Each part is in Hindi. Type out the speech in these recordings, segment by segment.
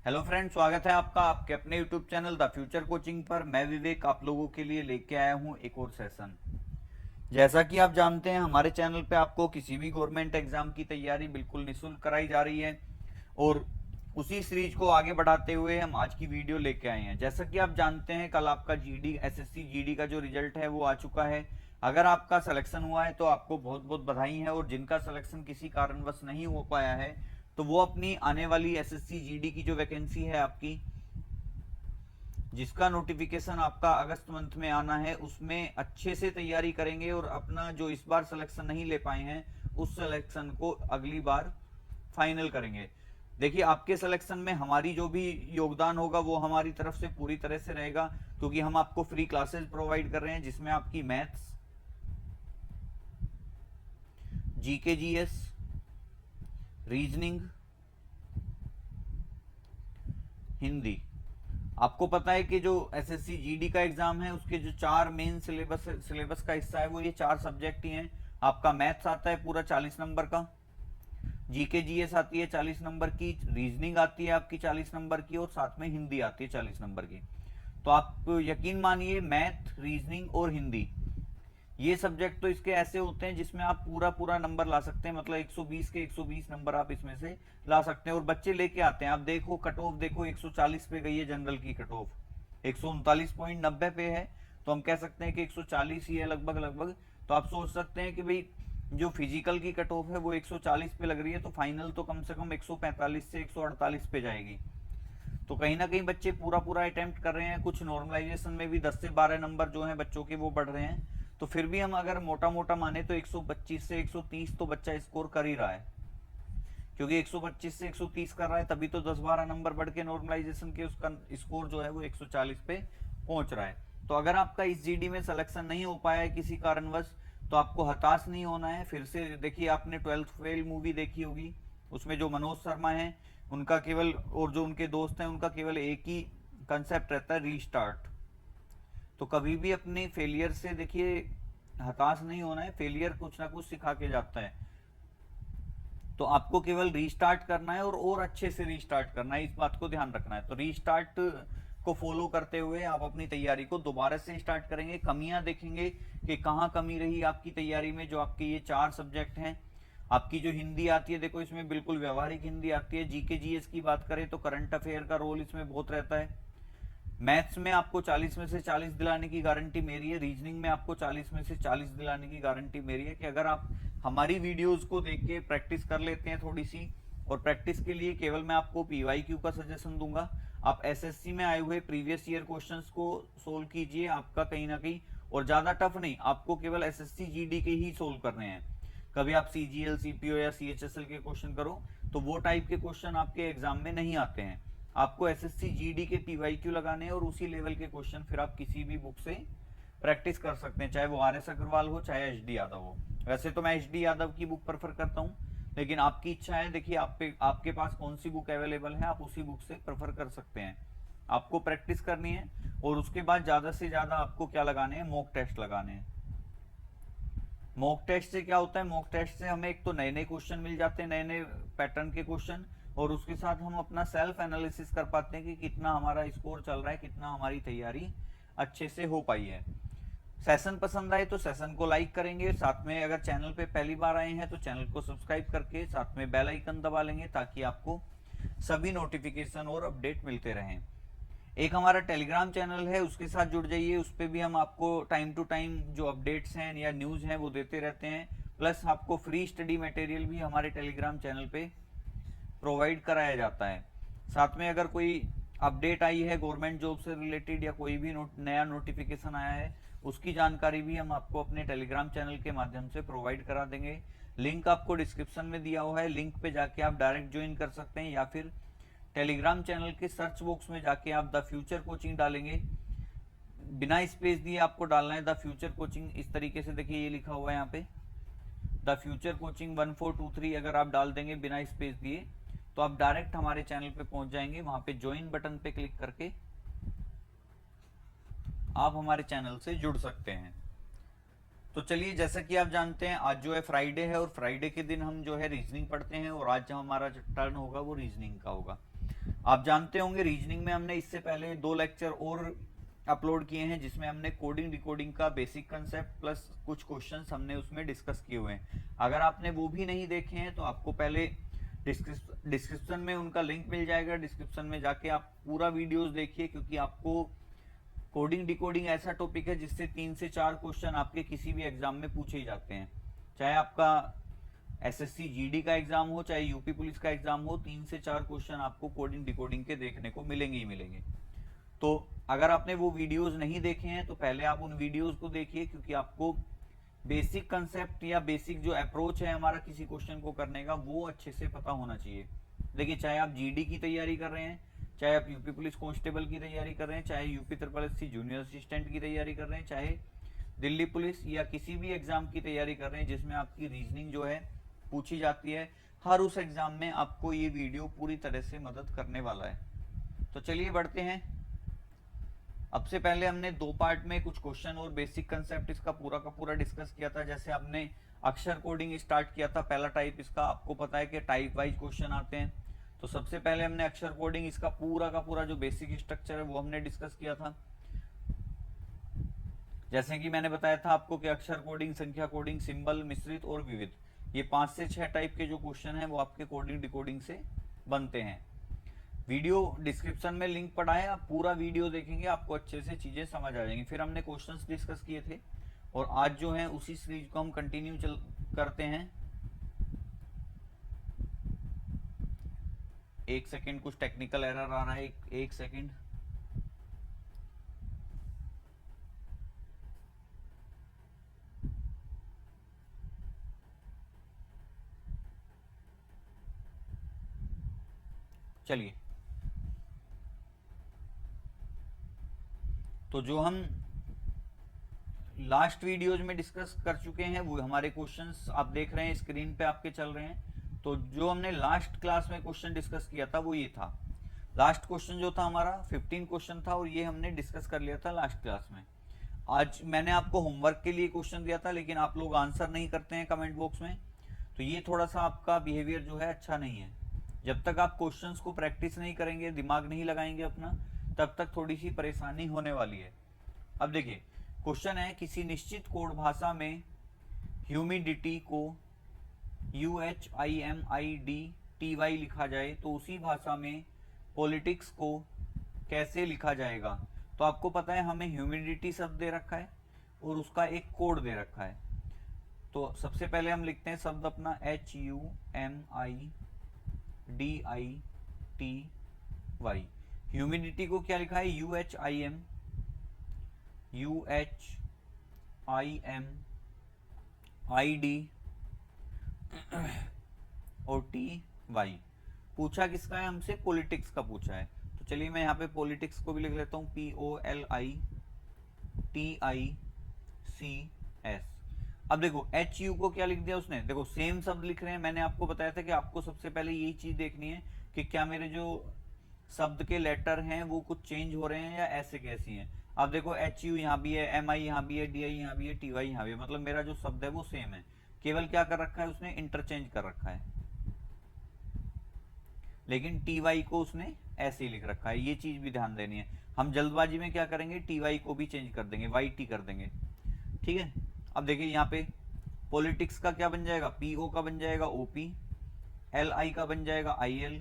हेलो फ्रेंड, स्वागत है आपका आपके अपने YouTube channel the future coaching पर। मैं विवेक आप लोगों के लिए लेके आया हूँ एक और सेशन। जैसा कि आप जानते हैं, हमारे चैनल पे आपको किसी भी गवर्नमेंट एग्जाम की तैयारी बिल्कुल निःशुल्क कराई जा रही है। और उसी सीरीज को आगे बढ़ाते हुए हम आज की वीडियो लेके आए हैं। जैसा कि आप जानते हैं, कल आपका जीडी एसएससी जीडी का जो रिजल्ट है वो आ चुका है। अगर आपका सिलेक्शन हुआ है तो आपको बहुत बहुत बधाई है, और जिनका सिलेक्शन किसी कारणवश नहीं हो पाया है तो वो अपनी आने वाली एसएससी जीडी की जो वैकेंसी है आपकी, जिसका नोटिफिकेशन आपका अगस्त मंथ में आना है, उसमें अच्छे से तैयारी करेंगे और अपना जो इस बार सिलेक्शन नहीं ले पाए हैं उस सिलेक्शन को अगली बार फाइनल करेंगे। देखिए, आपके सिलेक्शन में हमारी जो भी योगदान होगा वो हमारी तरफ से पूरी तरह से रहेगा, क्योंकि हम आपको फ्री क्लासेस प्रोवाइड कर रहे हैं जिसमें आपकी maths, GK GS, reasoning, Hindi. आपको पता है कि जो एसएससी जीडी का एग्जाम है उसके जो चार मेन सिलेबस का हिस्सा है वो ये चार सब्जेक्ट ही हैं। आपका मैथ्स आता है पूरा 40 नंबर का, जीके जीएस आती है 40 नंबर की, रीजनिंग आती है आपकी 40 नंबर की, और साथ में हिंदी आती है 40 नंबर की। तो आप यकीन मानिए, मैथ, रीजनिंग और हिंदी, ये सब्जेक्ट तो इसके ऐसे होते हैं जिसमें आप पूरा पूरा नंबर ला सकते हैं। मतलब 120 के 120 नंबर आप इसमें से ला सकते हैं, और बच्चे लेके आते हैं। आप देखो, कट ऑफ देखो, 140 पे गई है जनरल की कट ऑफ, 139.90 पे है। तो हम कह सकते हैं कि 140 ही है लगभग लगभग। तो आप सोच सकते हैं कि भाई, जो फिजिकल की कट ऑफ है वो 140 पे लग रही है, तो फाइनल तो कम से कम 145 से 148 पे जाएगी। तो कहीं ना कहीं बच्चे पूरा पूरा अटेम्प्ट कर रहे हैं। कुछ नॉर्मलाइजेशन में भी 10 से 12 नंबर जो हैं बच्चों के वो बढ़ रहे हैं। तो फिर भी हम अगर मोटा मोटा माने तो 125 से 130 तो बच्चा स्कोर कर ही रहा है, क्योंकि 125 से 130 कर रहा है तभी तो 10-12 नंबर बढ़ के नॉर्मलाइजेशन के उसका स्कोर जो है वो 140 पे पहुंच रहा है। तो अगर आपका इस जीडी में सिलेक्शन नहीं हो पाया है किसी कारणवश, तो आपको हताश नहीं होना है। फिर से देखिए, आपने 12th फेल मूवी देखी होगी, उसमें जो मनोज शर्मा है उनका केवल, और जो उनके दोस्त हैं उनका केवल एक ही कंसेप्ट रहता है, रीस्टार्ट। तो कभी भी अपने फेलियर से देखिए हताश नहीं होना है। फेलियर कुछ ना कुछ सिखा के जाता है। तो आपको केवल रीस्टार्ट करना है, और अच्छे से रीस्टार्ट करना है, इस बात को ध्यान रखना है। तो रीस्टार्ट को फॉलो करते हुए आप अपनी तैयारी को दोबारा से स्टार्ट करेंगे। कमियां देखेंगे कि कहाँ कमी रही आपकी तैयारी में। जो आपके ये चार सब्जेक्ट हैं, आपकी जो हिंदी आती है, देखो इसमें बिल्कुल व्यवहारिक हिंदी आती है। जीके जीएस की बात करें तो करंट अफेयर का रोल इसमें बहुत रहता है। मैथ्स में आपको 40 में से 40 दिलाने की गारंटी मेरी है। रीजनिंग में आपको 40 में से 40 दिलाने की गारंटी मेरी है, कि अगर आप हमारी वीडियोस को देख के प्रैक्टिस कर लेते हैं थोड़ी सी। और प्रैक्टिस के लिए केवल मैं आपको पीवाईक्यू का सजेशन दूंगा। आप एसएससी में आए हुए प्रीवियस ईयर क्वेश्चंस को सोल्व कीजिए, आपका कहीं ना कहीं, और ज्यादा टफ नहीं, आपको केवल एसएससी जीडी के ही सोल्व करने हैं। कभी आप सीजीएल, सीपीओ या सीएचएसएल के क्वेश्चन करो तो वो टाइप के क्वेश्चन आपके एग्जाम में नहीं आते हैं। आपको एसएससी जीडी के पीवाईक्यू लगाने हैं, और उसी लेवल के क्वेश्चन फिर आप किसी भी बुक से प्रैक्टिस कर सकते हैं, चाहे वो आर एस अग्रवाल हो चाहे एच डी यादव हो। वैसे तो मैं एच डी यादव की बुक प्रेफर करता हूँ, लेकिन आपकी इच्छा है। देखिए, आपके पास कौन सी बुक अवेलेबल है, आप उसी बुक से प्रेफर कर सकते हैं। आपको प्रैक्टिस करनी है, और उसके बाद ज्यादा से ज्यादा आपको क्या लगाने हैं, मॉक टेस्ट लगाने हैं। मॉक टेस्ट से क्या होता है, मॉक टेस्ट से हमें एक तो नए नए क्वेश्चन मिल जाते हैं, नए नए पैटर्न के क्वेश्चन, और उसके साथ हम अपना सेल्फ एनालिसिस कर पाते हैं कि कितना हमारा स्कोर चल रहा है, कितना हमारी तैयारी अच्छे से हो पाई है। सेशन पसंद आए तो सेशन को लाइक करेंगे, साथ में अगर चैनल पे पहली बार आए हैं तो चैनल को सब्सक्राइब करके साथ में बेल आइकन दबा लेंगे, ताकि आपको सभी नोटिफिकेशन और अपडेट मिलते रहें। एक हमारा टेलीग्राम चैनल है, उसके साथ जुड़ जाइए। उस पर भी हम आपको टाइम टू टाइम जो अपडेट्स हैं या न्यूज़ हैं वो देते रहते हैं। प्लस आपको फ्री स्टडी मटेरियल भी हमारे टेलीग्राम चैनल पे प्रोवाइड कराया जाता है। साथ में अगर कोई अपडेट आई है गवर्नमेंट जॉब से रिलेटेड, या कोई भी नया नोटिफिकेशन आया है, उसकी जानकारी भी हम आपको अपने टेलीग्राम चैनल के माध्यम से प्रोवाइड करा देंगे। लिंक आपको डिस्क्रिप्शन में दिया हुआ है, लिंक पे जाके आप डायरेक्ट ज्वाइन कर सकते हैं, या फिर टेलीग्राम चैनल के सर्च बॉक्स में जाके आप द फ्यूचर कोचिंग डालेंगे, बिना स्पेस दिए आपको डालना है द फ्यूचर कोचिंग। इस तरीके से देखिए, ये लिखा हुआ है यहाँ पे द फ्यूचर कोचिंग 1423। अगर आप डाल देंगे बिना स्पेस दिए तो आप डायरेक्ट हमारे चैनल पे पहुंच जाएंगे। वहां पे ज्वाइन बटन पे क्लिक करके आप हमारे चैनल से जुड़ सकते हैं। तो चलिए, जैसा कि आप जानते हैं, आज जो है फ्राइडे है, और फ्राइडे के दिन हम जो है रीजनिंग पढ़ते हैं, और आज जो हमारा जो टर्न होगा वो रीजनिंग का होगा। आप जानते होंगे रीजनिंग में हमने इससे पहले 2 लेक्चर और अपलोड किए हैं जिसमें हमने कोडिंग डिकोडिंग का बेसिक कंसेप्ट प्लस कुछ क्वेश्चंस हमने उसमें डिस्कस किए हुए हैं। अगर आपने वो भी नहीं देखे हैं तो आपको पहले डिस्क्रिप्शन में उनका लिंक मिल जाएगा, डिस्क्रिप्शन में जाके आप पूरा वीडियोस देखिए, क्योंकि आपको कोडिंग डिकोडिंग ऐसा टॉपिक है जिससे 3 से 4 क्वेश्चन आपके किसी भी एग्जाम में पूछे ही जाते हैं। चाहे आपका एसएससी जीडी का एग्जाम हो, चाहे यूपी पुलिस का एग्जाम हो, 3 से 4 क्वेश्चन आपको कोडिंग डिकोडिंग के देखने को मिलेंगे ही मिलेंगे। तो अगर आपने वो वीडियोस नहीं देखे हैं तो पहले आप उन वीडियोस को देखिए, क्योंकि आपको बेसिक कंसेप्ट या बेसिक जो अप्रोच है हमारा किसी क्वेश्चन को करने का वो अच्छे से पता होना चाहिए। देखिए, चाहे आप जीडी की तैयारी कर रहे हैं, चाहे आप यूपी पुलिस कांस्टेबल की तैयारी कर रहे हैं, चाहे यूपी SSC जूनियर असिस्टेंट की तैयारी कर रहे हैं, चाहे दिल्ली पुलिस या किसी भी एग्जाम की तैयारी कर रहे हैं जिसमें आपकी रीजनिंग जो है पूछी जाती है, हर उस एग्जाम में आपको ये वीडियो पूरी तरह से मदद करने वाला है। तो चलिए बढ़ते हैं। अब से पहले हमने 2 पार्ट में कुछ क्वेश्चन और बेसिक कंसेप्ट इसका पूरा का पूरा डिस्कस किया था। जैसे हमने अक्षर कोडिंग स्टार्ट किया था, पहला टाइप इसका, आपको पता है कि टाइप वाइज क्वेश्चन आते हैं। तो सबसे पहले हमने अक्षर कोडिंग इसका पूरा का पूरा जो बेसिक स्ट्रक्चर है वो हमने डिस्कस किया था। जैसे कि मैंने बताया था आपको कि अक्षर कोडिंग, संख्या कोडिंग, सिंबल, मिश्रित और विविध, ये 5 से 6 टाइप के जो क्वेश्चन हैं वो आपके कोडिंग डिकोडिंग से बनते हैं। वीडियो डिस्क्रिप्शन में लिंक पड़ा है, आप पूरा वीडियो देखेंगे आपको अच्छे से चीजें समझ आ जाएंगी। फिर हमने क्वेश्चंस डिस्कस किए थे और आज जो है उसी सीरीज को हम कंटिन्यू करते हैं। एक सेकंड, कुछ टेक्निकल एरर आ रहा है, एक सेकंड। चलिए, तो जो हम लास्ट वीडियोज में डिस्कस कर चुके हैं वो हमारे क्वेश्चंस आप देख रहे हैं, स्क्रीन पे आपके चल रहे हैं। तो जो हमने लास्ट क्लास में क्वेश्चन डिस्कस किया था वो ये था। लास्ट क्वेश्चन जो था हमारा 15 क्वेश्चन था और ये हमने डिस्कस कर लिया था लास्ट क्लास में। आज मैंने आपको होमवर्क के लिए क्वेश्चन दिया था, लेकिन आप लोग आंसर नहीं करते हैं कमेंट बॉक्स में, तो ये थोड़ा सा आपका बिहेवियर जो है अच्छा नहीं है। जब तक आप क्वेश्चंस को प्रैक्टिस नहीं करेंगे, दिमाग नहीं लगाएंगे अपना, तब तक थोड़ी सी परेशानी होने वाली है। अब देखिए, क्वेश्चन है किसी निश्चित कोड भाषा में ह्यूमिडिटी को UHIMIDTY लिखा जाए तो उसी भाषा में पॉलिटिक्स को कैसे लिखा जाएगा। तो आपको पता है हमें ह्यूमिडिटी शब्द दे रखा है और उसका एक कोड दे रखा है। तो सबसे पहले हम लिखते हैं शब्द अपना HUMIDITY। ह्यूमिडिटी को क्या लिखा है, UHIMID और TY। पूछा किसका है हमसे, पॉलिटिक्स का पूछा है। तो चलिए मैं यहाँ पे पॉलिटिक्स को भी लिख लेता हूँ, POLITICS। अब देखो HU को क्या लिख दिया उसने, देखो सेम शब्द लिख रहे हैं। मैंने आपको बताया था कि आपको सबसे पहले यही चीज देखनी है कि क्या मेरे जो शब्द के लेटर हैं वो कुछ चेंज हो रहे हैं या ऐसे कैसी हैं। अब देखो HU यहाँ भी है, MI यहाँ भी है, DI यहाँ भी है, TY यहाँ भी है, मतलब मेरा जो शब्द है वो सेम है। केवल क्या कर रखा है उसने, इंटरचेंज कर रखा है, लेकिन TY को उसने ऐसे ही लिख रखा है। ये चीज भी ध्यान देनी है। हम जल्दबाजी में क्या करेंगे, TY को भी चेंज कर देंगे, YT कर देंगे, ठीक है। अब देखिए यहाँ पे पॉलिटिक्स का क्या बन जाएगा, PO का बन जाएगा OP, LI का बन जाएगा IL,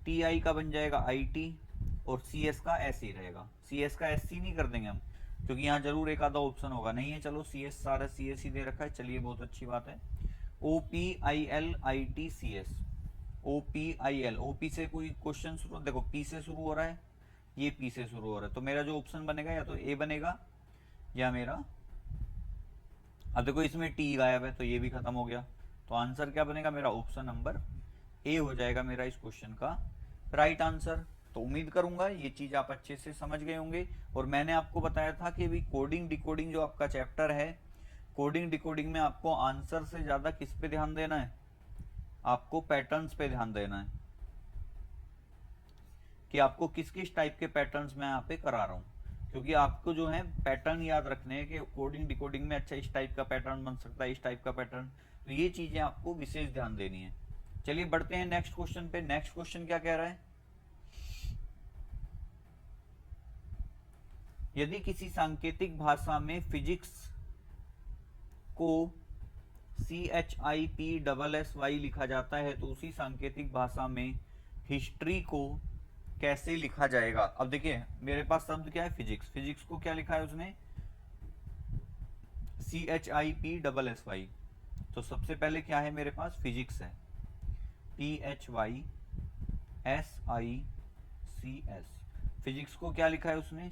TI का बन जाएगा IT और CS का ऐसे ही रहेगा। CS का SC नहीं कर देंगे हम, क्योंकि यहाँ जरूर एक आधा ऑप्शन होगा, नहीं है। चलो CS सारा CS ही दे रखा है, चलिए बहुत अच्छी बात है। OPILITCS, OPIL, OP से कोई क्वेश्चन शुरू, देखो P से शुरू हो रहा है, ये P से शुरू हो रहा है, तो मेरा जो ऑप्शन बनेगा या तो A बनेगा या मेरा, अब देखो इसमें T गायब है तो ये भी खत्म हो गया। तो आंसर क्या बनेगा मेरा, ऑप्शन नंबर A हो जाएगा मेरा इस क्वेश्चन का राइट आंसर। तो उम्मीद करूंगा ये चीज आप अच्छे से समझ गए होंगे। और मैंने आपको बताया था कि भी कोडिंग डिकोडिंग जो आपका चैप्टर है, कोडिंग डिकोडिंग में आपको आंसर से ज्यादा किस पे ध्यान देना है, आपको पैटर्न्स पे ध्यान देना है कि आपको किस किस टाइप के पैटर्न्स मैं यहाँ पे करा रहा हूँ। क्योंकि आपको जो है पैटर्न याद रखने हैं कि कोडिंग डिकोडिंग में अच्छा इस टाइप का पैटर्न बन सकता है, इस टाइप का पैटर्न, तो ये चीजें आपको विशेष ध्यान देनी है। चलिए बढ़ते हैं नेक्स्ट क्वेश्चन पे। नेक्स्ट क्वेश्चन क्या कह रहा है, यदि किसी सांकेतिक भाषा में फिजिक्स को CHIPSSY लिखा जाता है तो उसी सांकेतिक भाषा में हिस्ट्री को कैसे लिखा जाएगा। अब देखिए मेरे पास शब्द क्या है, फिजिक्स। फिजिक्स को क्या लिखा है उसने, CHIPSSY। तो सबसे पहले क्या है मेरे पास, फिजिक्स है, PHYSICS। फिजिक्स को क्या लिखा है उसने,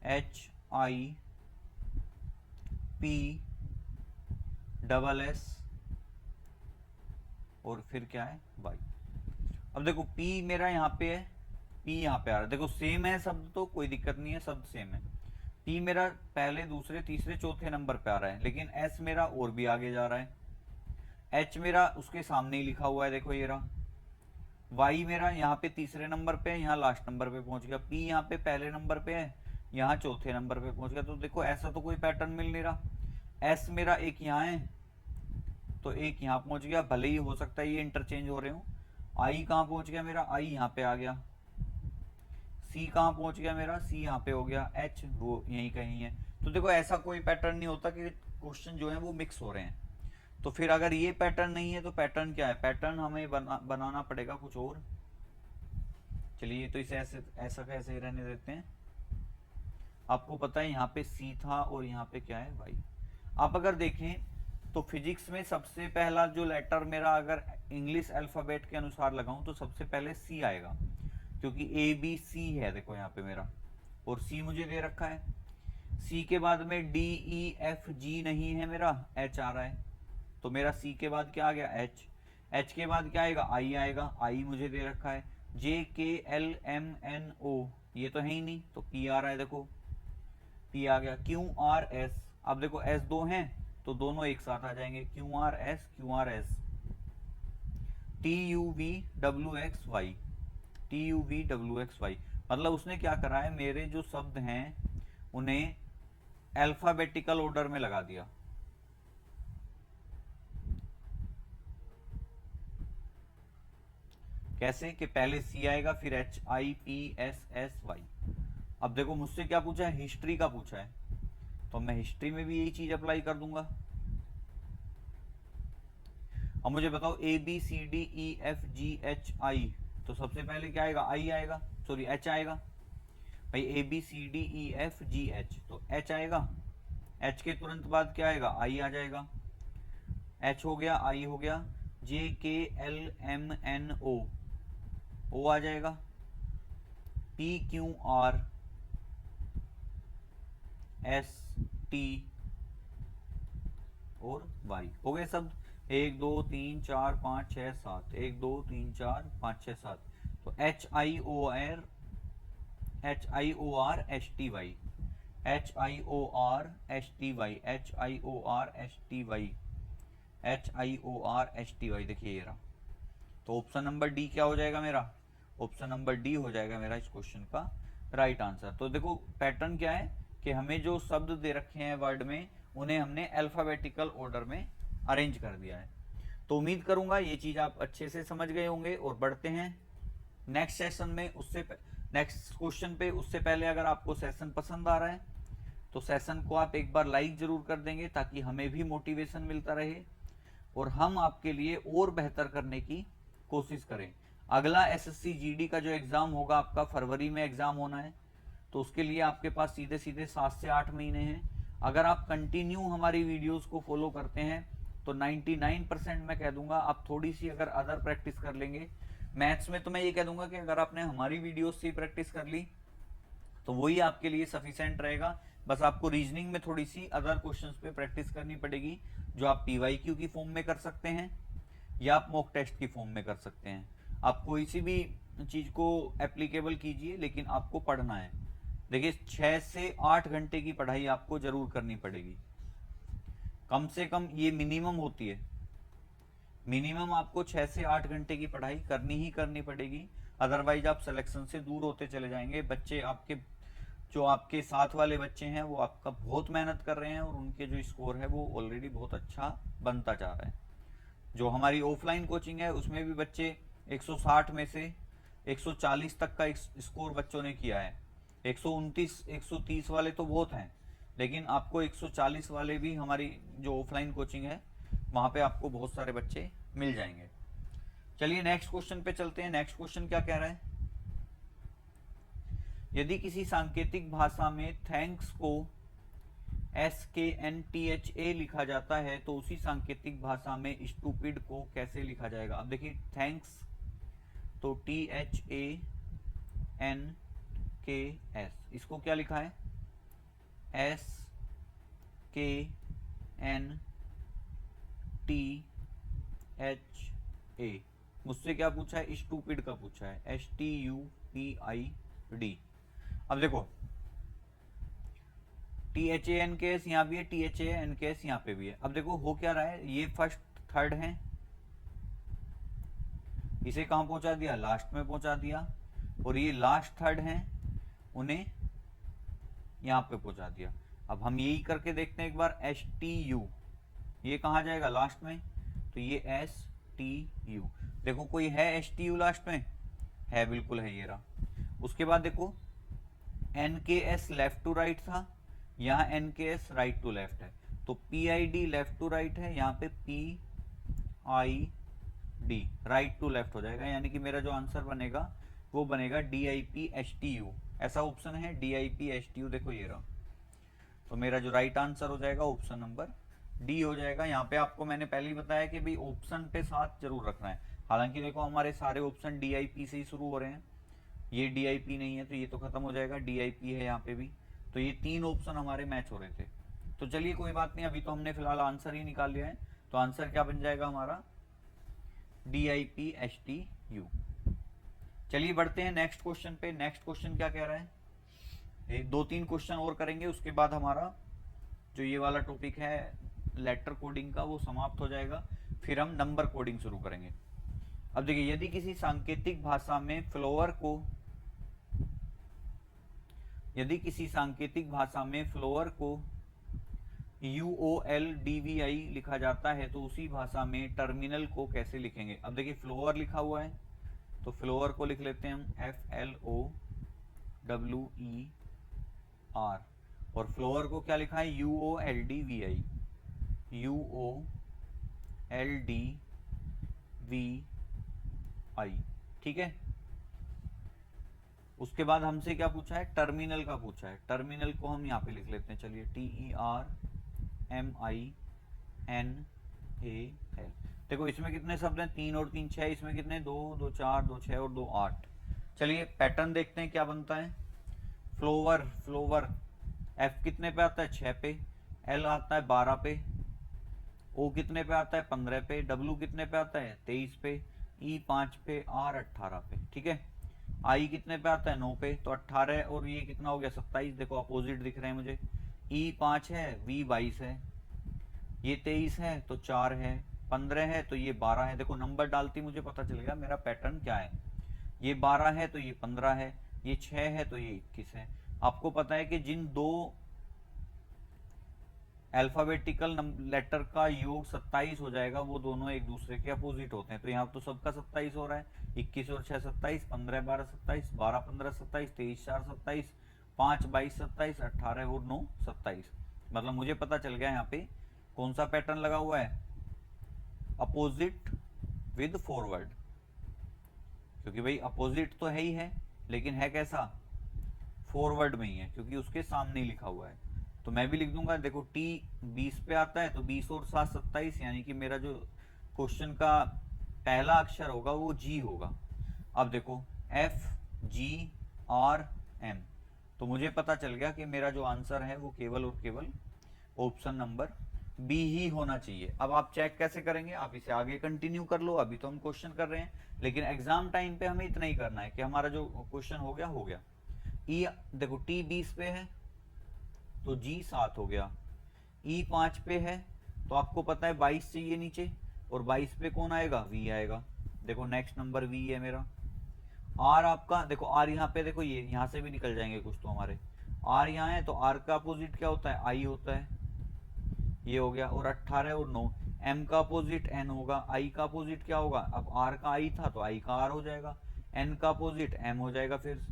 CHIPSS और फिर क्या है, वाई। अब देखो P मेरा यहाँ पे है, P यहाँ पे आ रहा है, देखो सेम है शब्द तो कोई दिक्कत नहीं है, शब्द सेम है। P मेरा पहले दूसरे तीसरे चौथे नंबर पे आ रहा है, लेकिन S मेरा और भी आगे जा रहा है। H मेरा उसके सामने ही लिखा हुआ है, देखो ये रहा। Y मेरा यहाँ पे तीसरे नंबर पे है, यहाँ लास्ट नंबर पे पहुंच गया। P यहाँ पे पहले नंबर पे है, यहाँ चौथे नंबर पे पहुंच गया। तो देखो ऐसा तो कोई पैटर्न मिल नहीं रहा। S मेरा एक यहाँ है तो एक यहाँ पहुंच गया, भले ही हो सकता है ये इंटरचेंज हो रहे हो। I कहाँ पहुंच गया मेरा, I यहाँ पे आ गया। C कहाँ पहुंच गया मेरा, C यहाँ पे हो गया। H वो यहीं कहीं है। तो देखो ऐसा कोई पैटर्न नहीं होता कि क्वेश्चन जो है वो मिक्स हो रहे हैं। तो फिर अगर ये पैटर्न नहीं है तो पैटर्न क्या है, पैटर्न हमें बनाना पड़ेगा कुछ और। चलिए तो इसे ऐसा कैसे रहने देते हैं। आपको पता है यहाँ पे C था और यहाँ पे क्या है, Y। आप अगर देखें तो फिजिक्स में सबसे पहला जो लेटर मेरा अगर इंग्लिश अल्फाबेट के अनुसार लगाऊं तो सबसे पहले C आएगा, क्योंकि ABC है देखो यहाँ पे मेरा, और C मुझे दे रखा है। C के बाद में DEFG नहीं है मेरा, H आ रहा है। तो मेरा C के बाद क्या आ गया, H। H के बाद क्या आएगा, I आएगा, I मुझे दे रखा है। JKLMNO ये तो है ही नहीं, तो P आ रहा है, देखो P आ गया। QRS, अब देखो S दो हैं तो दोनों एक साथ आ जाएंगे, QRS QRS। TUVWXY TUVWXY, मतलब उसने क्या करा है, मेरे जो शब्द हैं उन्हें अल्फाबेटिकल ऑर्डर में लगा दिया। कैसे कि पहले C आएगा फिर HIPSSY। अब देखो मुझसे क्या पूछा है, हिस्ट्री का पूछा है, तो मैं हिस्ट्री में भी यही चीज अप्लाई कर दूंगा। अब मुझे बताओ ABCDEFGHI, तो सबसे पहले क्या आएगा, I आएगा, सॉरी H आएगा भाई। ABCDEFGH तो H आएगा। H के तुरंत बाद क्या आएगा, I आ जाएगा। H हो गया, I हो गया। JKLMNO O आ जाएगा। PQRST और Y हो गए सब। 1 2 3 4 5 6 7, 1 2 3 4 5 6 7। तो HIOR HIORSTY HIORSTY HIORSTY देखिए ये रहा। तो ऑप्शन नंबर डी क्या हो जाएगा मेरा, ऑप्शन नंबर डी हो जाएगा मेरा इस क्वेश्चन का राइट आंसर। तो देखो पैटर्न क्या है कि हमें जो शब्द दे रखे हैं वर्ड में उन्हें हमने अल्फाबेटिकल ऑर्डर में अरेंज कर दिया है। तो उम्मीद करूंगा ये चीज आप अच्छे से समझ गए होंगे। और बढ़ते हैं नेक्स्ट सेशन में, उससे नेक्स्ट क्वेश्चन पे। उससे पहले अगर आपको सेशन पसंद आ रहा है तो सेशन को आप एक बार लाइक जरूर कर देंगे, ताकि हमें भी मोटिवेशन मिलता रहे और हम आपके लिए और बेहतर करने की कोशिश करें। अगला एसएससी जीडी का जो एग्जाम होगा आपका फरवरी में एग्जाम होना है, तो उसके लिए आपके पास सीधे सीधे 7 से 8 महीने हैं। अगर आप कंटिन्यू हमारी वीडियोस को फॉलो करते हैं तो 99% मैं कह दूंगा आप थोड़ी सी अगर अदर प्रैक्टिस कर लेंगे मैथ्स में, तो मैं ये कह दूंगा कि अगर आपने हमारी वीडियोस से प्रैक्टिस कर ली तो वही आपके लिए सफिशिएंट रहेगा। बस आपको रीजनिंग में थोड़ी सी अदर क्वेश्चंस पे प्रैक्टिस करनी पड़ेगी, जो आप पीवाईक्यू की फॉर्म में कर सकते हैं या आप मॉक टेस्ट की फॉर्म में कर सकते हैं। आप कोई सी भी चीज को एप्लीकेबल कीजिए, लेकिन आपको पढ़ना है। देखिए 6 से 8 घंटे की पढ़ाई आपको जरूर करनी पड़ेगी, कम से कम ये मिनिमम होती है। मिनिमम आपको 6 से 8 घंटे की पढ़ाई करनी ही करनी पड़ेगी, अदरवाइज आप सिलेक्शन से दूर होते चले जाएंगे। बच्चे आपके जो आपके साथ वाले बच्चे हैं वो आपका बहुत मेहनत कर रहे हैं और उनके जो स्कोर है वो ऑलरेडी बहुत अच्छा बनता जा रहा है। जो हमारी ऑफलाइन कोचिंग है उसमें भी बच्चे 160 में से 140 तक का स्कोर बच्चों ने किया है, 129 130 वाले तो बहुत हैं, लेकिन आपको 140 वाले भी हमारी जो ऑफलाइन कोचिंग है वहाँ पे आपको बहुत सारे बच्चे मिल जाएंगे। चलिए नेक्स्ट क्वेश्चन पे चलते हैं। नेक्स्ट क्वेश्चन क्या कह रहा है, यदि किसी सांकेतिक भाषा में थैंक्स को SKNTHA लिखा जाता है तो उसी सांकेतिक भाषा में स्टूपिड को कैसे लिखा जाएगा। अब देखिए थैंक्स तो THANKS, इसको क्या लिखा है SKNTHA। मुझसे क्या पूछा है, स्टूपिड का पूछा है, STUPID। अब देखो THANKS यहाँ भी है, THANKS यहाँ पे भी है। अब देखो हो क्या रहा है, ये फर्स्ट थर्ड है, इसे कहाँ पहुंचा दिया, लास्ट में पहुंचा दिया, और ये लास्ट थर्ड हैं उन्हें यहाँ पे पहुंचा दिया। अब हम यही करके देखते हैं एक बार, STU ये कहाँ जाएगा, लास्ट में, तो ये STU। देखो कोई है STU लास्ट में, है, बिल्कुल है, ये रहा। उसके बाद देखो NKS लेफ्ट टू राइट था, यहाँ NKS राइट टू लेफ्ट है, तो PID लेफ्ट टू राइट है, यहाँ पे PID राइट टू लेफ्ट हो जाएगा, यानी कि मेरा जो आंसर बनेगा वो बनेगा DIPSTU। ऐसा ऑप्शन है DIPSTU, देखो ये रहा। तो मेरा जो राइट आंसर हो जाएगा ऑप्शन नंबर डी हो जाएगा। यहाँ पे आपको मैंने पहले ही बताया कि भाई ऑप्शन पे साथ जरूर रखना है। हालांकि देखो हमारे सारे ऑप्शन DIP से ही शुरू हो रहे हैं, ये DIP नहीं है तो ये तो खत्म हो जाएगा, DIP है यहाँ पे भी, तो ये तीन ऑप्शन हमारे मैच हो रहे थे। तो चलिए कोई बात नहीं, अभी तो हमने फिलहाल आंसर ही निकाल लिया है, तो आंसर क्या बन जाएगा हमारा DIPSTU। चलिए बढ़ते हैं नेक्स्ट क्वेश्चन पे। नेक्स्ट क्वेश्चन क्या कह रहा है, दो तीन क्वेश्चन और करेंगे, उसके बाद हमारा जो ये वाला टॉपिक है लेटर कोडिंग का वो समाप्त हो जाएगा, फिर हम नंबर कोडिंग शुरू करेंगे। अब देखिए यदि किसी सांकेतिक भाषा में फ्लोवर को UOLDVI लिखा जाता है तो उसी भाषा में टर्मिनल को कैसे लिखेंगे। अब देखिए फ्लोवर लिखा हुआ है तो फ्लोवर को लिख लेते हैं हम FLOWER, और फ्लोवर को क्या लिखा है UOLDVI, ठीक है। उसके बाद हमसे क्या पूछा है, टर्मिनल का पूछा है, टर्मिनल को हम यहाँ पे लिख लेते हैं, चलिए TERMINAL। देखो इसमें कितने शब्द हैं, 3 और 3 6, इसमें कितने 2 2 4 2 6 और 2 8। चलिए पैटर्न देखते हैं क्या बनता है। फ्लोवर F कितने पे आता है 6 पे, L आता है 12 पे, O कितने पे आता है 15 पे, W कितने पे आता है 23 पे, E 5 पे, R 18 पे, ठीक है। I कितने पे आता है 9 पे, तो 18 और ये कितना हो गया 27, देखो अपोजिट दिख रहे हैं मुझे, E 5 है, V 22 है, ये 23 है तो 4 है, 15 है तो ये 12 है। देखो नंबर डालती मुझे पता चल गया मेरा पैटर्न क्या है, ये 12 है तो ये 15 है, ये 6 है तो ये 21 है। आपको पता है कि जिन दो अल्फाबेटिकल लेटर का योग 27 हो जाएगा वो दोनों एक दूसरे के अपोजिट होते हैं, तो यहाँ तो सबका 27 हो रहा है, 21 और 6 27, 15 12 27, 12 15 27, 23 4 27, 5 22 27, 18 और 9 27। मतलब मुझे पता चल गया यहाँ पे कौन सा पैटर्न लगा हुआ है, अपोजिट विद फॉरवर्ड, क्योंकि भाई अपोजिट तो है ही है लेकिन है कैसा, फॉरवर्ड में ही है, क्योंकि उसके सामने ही लिखा हुआ है। तो मैं भी लिख दूंगा, देखो T 20 पे आता है तो 20 और 7 27, यानी कि मेरा जो क्वेश्चन का पहला अक्षर होगा वो G होगा। अब देखो FGRM, तो मुझे पता चल गया कि मेरा जो आंसर है वो केवल और केवल ऑप्शन नंबर बी ही होना चाहिए। अब आप चेक कैसे करेंगे, आप इसे आगे कंटिन्यू कर लो, अभी तो हम क्वेश्चन कर रहे हैं, लेकिन एग्जाम टाइम पे हमें इतना ही करना है कि हमारा जो क्वेश्चन हो गया। ई देखो T 20 पे है तो G 7 हो गया, E 5 पे है तो आपको पता है 22 चाहिए नीचे, और 22 पे कौन आएगा, V आएगा। देखो नेक्स्ट नंबर V है मेरा। R आपका देखो, R यहाँ पे देखो, ये यहाँ से भी निकल जाएंगे कुछ तो हमारे, R यहाँ है तो R का अपोजिट क्या होता है, I होता है, ये हो गया। और 18 और 9, M का अपोजिट N होगा, I का अपोजिट क्या होगा, अब R का I था तो I का R हो जाएगा, N का अपोजिट M हो जाएगा, फिर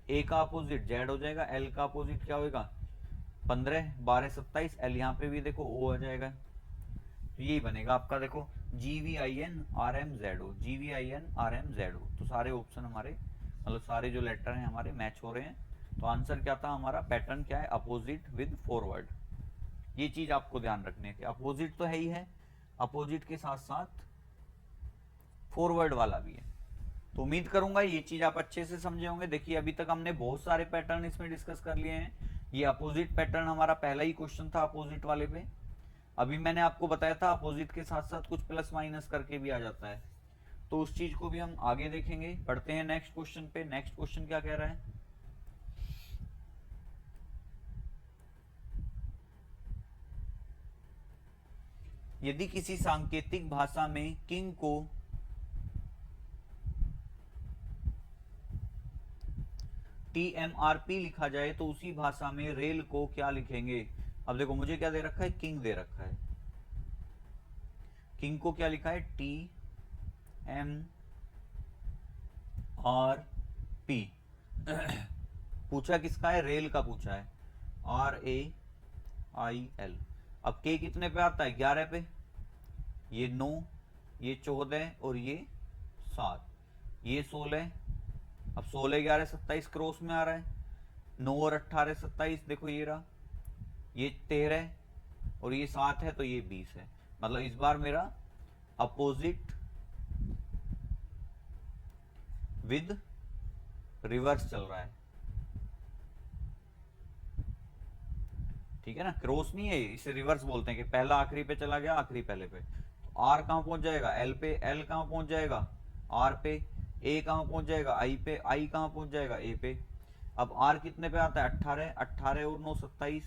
ए का अपोजिट जेड हो जाएगा, एल का अपोजिट क्या होगा 15, 12 27, एल यहाँ पे भी देखो ओ आ जाएगा। तो यही बनेगा आपका, देखो GVIN RMZO, GVIN RMZO। तो सारे ऑप्शन हमारे मतलब सारे जो लेटर हैं हमारे मैच हो रहे हैं। तो आंसर क्या था हमारा, पैटर्न क्या है, अपोजिट विद फॉरवर्ड। ये चीज आपको ध्यान रखने की, अपोजिट तो है ही है, अपोजिट के साथ साथ फॉरवर्ड वाला भी है। तो उम्मीद करूंगा ये चीज आप अच्छे से समझे होंगे। देखिए अभी तक हमने बहुत सारे पैटर्न इसमें डिस्कस कर लिए हैं। ये अपोजिट पैटर्न हमारा पहला ही क्वेश्चन था अपोजिट वाले पे। अभी मैंने आपको बताया था अपोजिट के साथ साथ कुछ प्लस माइनस करके भी आ जाता है, तो उस चीज को भी हम आगे देखेंगे। पढ़ते हैं नेक्स्ट क्वेश्चन पे। नेक्स्ट क्वेश्चन क्या कह रहा है, यदि किसी सांकेतिक भाषा में किंग को TMRP लिखा जाए तो उसी भाषा में रेल को क्या लिखेंगे। अब देखो मुझे क्या दे रखा है, किंग दे रखा है, किंग को क्या लिखा है TMRP। पूछा किसका है, रेल का पूछा है, RAIL। अब के कितने पे आता है, 11 पे, ये 9, ये 14 और ये 7, ये 16। अब 16 11 27 क्रॉस में आ रहा है, 9 और 18 27, देखो ये रहा, ये 13 और ये 7 है तो ये 20 है। मतलब इस बार मेरा अपोजिट विद रिवर्स चल रहा है, ठीक है ना, क्रॉस नहीं है, इसे रिवर्स बोलते हैं कि पहला आखिरी पे चला गया, आखिरी पहले पे। तो आर कहां पहुंच जाएगा, एल पे, एल कहां पहुंच जाएगा, आर पे, ए कहां पहुंच जाएगा, आई पे, आई कहां पहुंच जाएगा, ए पे। अब आर कितने पे आता है, 18, 18 और 9 27,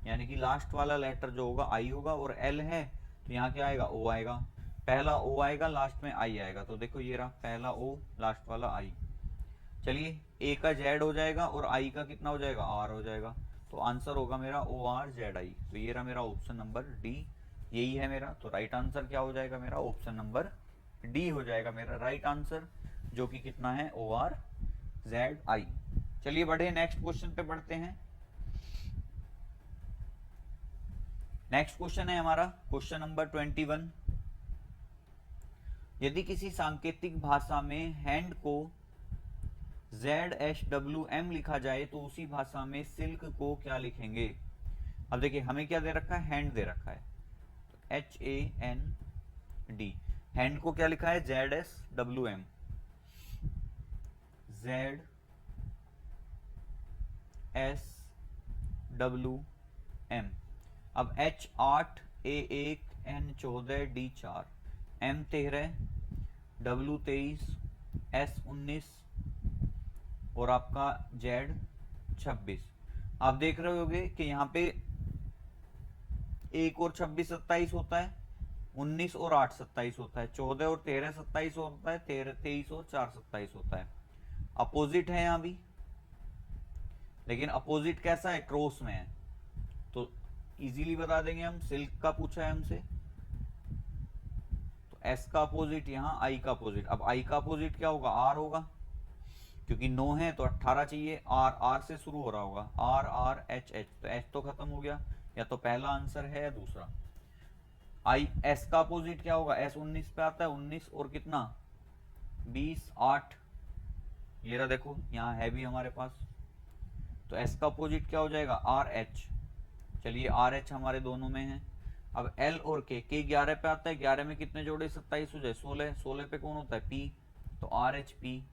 यानी कि लास्ट वाला लेटर जो होगा आई होगा, और एल है तो यहाँ क्या आएगा, ओ आएगा। पहला ओ आएगा, लास्ट में आई आएगा। तो देखो ये रहा पहला ओ, लास्ट वाला आई। चलिए ए का जेड हो जाएगा और आई का कितना हो जाएगा, आर हो जाएगा। तो आंसर होगा मेरा ORZI। तो ये रहा मेरा ऑप्शन नंबर डी, यही है मेरा। तो राइट आंसर क्या हो जाएगा मेरा, ऑप्शन नंबर डी हो जाएगा मेरा राइट आंसर, जो कि कितना है, ORZI। चलिए बढ़े नेक्स्ट क्वेश्चन पे बढ़ते हैं। नेक्स्ट क्वेश्चन है हमारा क्वेश्चन नंबर 21। यदि किसी सांकेतिक भाषा में हैंड को ZHWM लिखा जाए तो उसी भाषा में सिल्क को क्या लिखेंगे। अब देखिए हमें क्या दे रखा है, हैंड दे रखा है, तो HAND। हैंड को क्या लिखा है, ZSWM, ZSWM। अब H8 A1 N14 D4 M13 W23 S19 और आपका Z26। आप देख रहे होगे कि यहाँ पे 1 और 26 27 होता है, 19 और 8 27 होता है, 14 और 13 27 होता है, 23 और 4 27 होता है। अपोजिट है यहाँ भी, लेकिन अपोजिट कैसा है, क्रॉस में है। तो इजीली बता देंगे हम, सिल्क का पूछा है हमसे, तो एस का अपोजिट यहाँ, आई का अपोजिट। अब आई का अपोजिट क्या होगा, आर होगा, क्योंकि 9 है तो 18 चाहिए, आर, आर से शुरू हो रहा होगा, आर आर एच एच, तो एच तो खत्म हो गया, या तो पहला आंसर है या दूसरा। आई एस का अपोजिट क्या होगा, एस 19 पे आता है, 19 और कितना 20 8, ये रहा देखो यहाँ है भी हमारे पास। तो एस का अपोजिट क्या हो जाएगा, आर एच। चलिए आर एच हमारे दोनों में है। अब एल और के 11 पे आता है, 11 में कितने जोड़े 27 हो जाए, 16, 16 पे कौन होता है, पी, तो आर एच पी,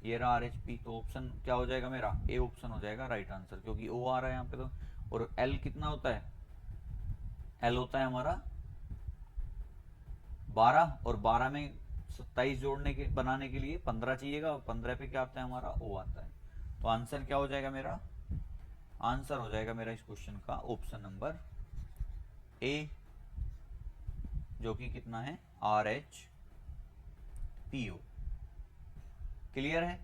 ये रहा आर एच पी। तो ऑप्शन क्या हो जाएगा मेरा, ए ऑप्शन हो जाएगा राइट आंसर, क्योंकि ओ आ रहा है यहाँ पे। तो और एल कितना होता है, एल होता है हमारा 12, और 12 में 27 जोड़ने के बनाने के लिए 15 चाहिएगा, और 15 पे क्या आता है हमारा, ओ आता है। तो आंसर क्या हो जाएगा मेरा, आंसर हो जाएगा मेरा इस क्वेश्चन का ऑप्शन नंबर ए, जो कि कितना है, RHPO। क्लियर है।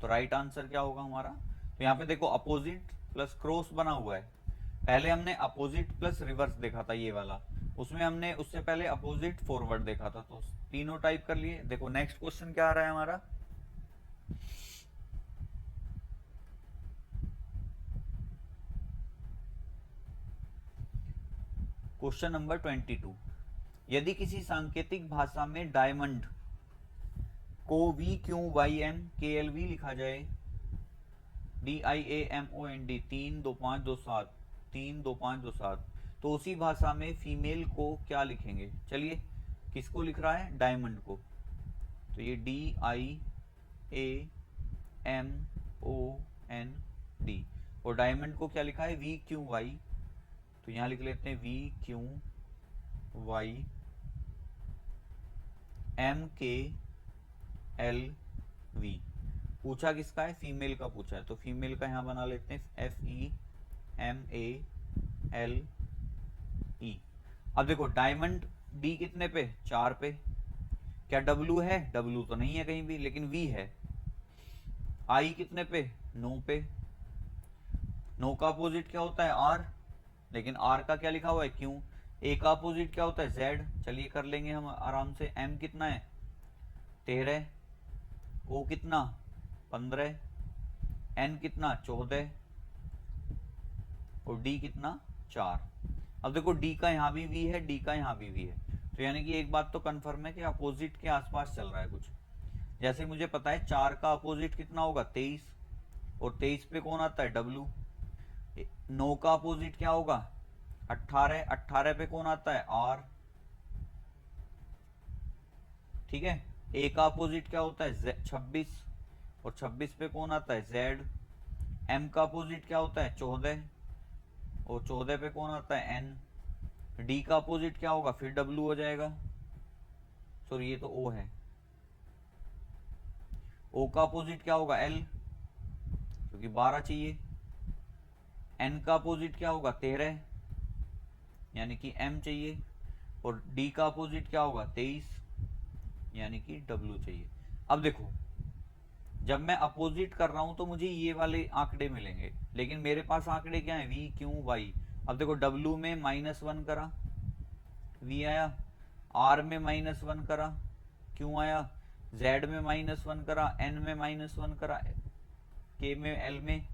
तो राइट आंसर क्या होगा हमारा, तो यहाँ पे देखो अपोजिट प्लस क्रॉस बना हुआ है। पहले हमने अपोजिट प्लस रिवर्स देखा था ये वाला, उसमें हमने उससे पहले अपोजिट फॉरवर्ड देखा था, तो तीनों टाइप कर लिए। देखो नेक्स्ट क्वेश्चन क्या आ रहा है हमारा, क्वेश्चन नंबर 22, यदि किसी सांकेतिक भाषा में डायमंड को VQYMKLV लिखा जाए, DIAMOND 32527 32527, तो उसी भाषा में फीमेल को क्या लिखेंगे? चलिए, किसको लिख रहा है? डायमंड को। तो ये DIAMOND, और डायमंड को क्या लिखा है? VQY। तो यहां लिख लेते हैं VQY MKLV। पूछा किसका है? फीमेल का पूछा है, तो फीमेल का यहां बना लेते हैं FEMALE। अब देखो डायमंड D कितने पे? 4 पे। क्या W है? W तो नहीं है कहीं भी, लेकिन V है। I कितने पे? 9 पे। 9 का अपोजिट क्या होता है? R, लेकिन R का क्या लिखा हुआ है? Q। A का अपोजिट क्या होता है? Z। चलिए कर लेंगे हम आराम से। M कितना है? 13। O कितना? 15। N कितना? 14। और D कितना? 4। अब देखो D का यहाँ भी V है, D का यहाँ भी V है, तो यानी कि एक बात तो कंफर्म है कि अपोजिट के आसपास चल रहा है कुछ। जैसे मुझे पता है 4 का अपोजिट कितना होगा? 23, और 23 पे कौन आता है? W। 9 का अपोजिट क्या होगा? 18, 18 पे कौन आता है? R। ठीक है। A का अपोजिट क्या होता है? 26, और 26 पे कौन आता है? Z। M का अपोजिट क्या होता है? 14, और 14 पे कौन आता है? N। D का अपोजिट क्या होगा? फिर W हो जाएगा। सॉरी, ये तो O है। O का अपोजिट क्या होगा? L, क्योंकि 12 चाहिए। N का अपोजिट क्या होगा? 13, यानी कि M चाहिए। और D का अपोजिट क्या होगा? 23, यानी कि W चाहिए। अब देखो, जब मैं अपोजिट कर रहा हूं तो मुझे ये वाले आंकड़े मिलेंगे, लेकिन मेरे पास आंकड़े क्या है? VQY। अब देखो W में -1 करा, V आया। R में -1 करा, Q आया। Z में -1 करा, N में -1 करा, K में, L में,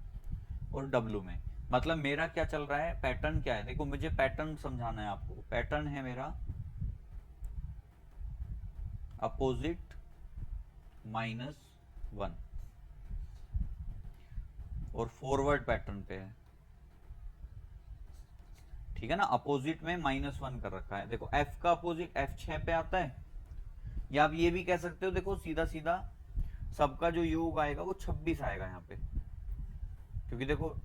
और W में। मतलब मेरा क्या चल रहा है? पैटर्न क्या है? देखो, मुझे पैटर्न समझाना है आपको। पैटर्न है मेरा अपोजिट -1, और फॉरवर्ड पैटर्न पे है। ठीक है ना? अपोजिट में -1 कर रखा है। देखो F का अपोजिट F6 पे आता है, या आप ये भी कह सकते हो, देखो सीधा सीधा सबका जो योग आएगा वो 26 आएगा यहाँ पे, क्योंकि देखो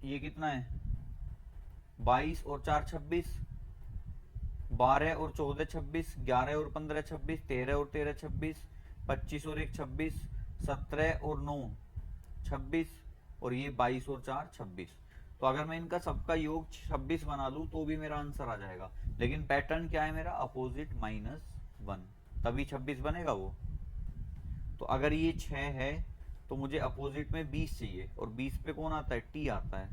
ये कितना है? 22 और 4 26, 12 और 14 26, 11 और 15 26, 13 और 13 26, 25 और 1 26, 17 और 9 26, और ये 22 और 4 26। तो अगर मैं इनका सबका योग 26 बना दूं तो भी मेरा आंसर आ जाएगा। लेकिन पैटर्न क्या है मेरा? अपोजिट -1, तभी 26 बनेगा वो। तो अगर ये 6 है तो मुझे अपोजिट में 20 चाहिए, और 20 पे कौन आता है? T आता है।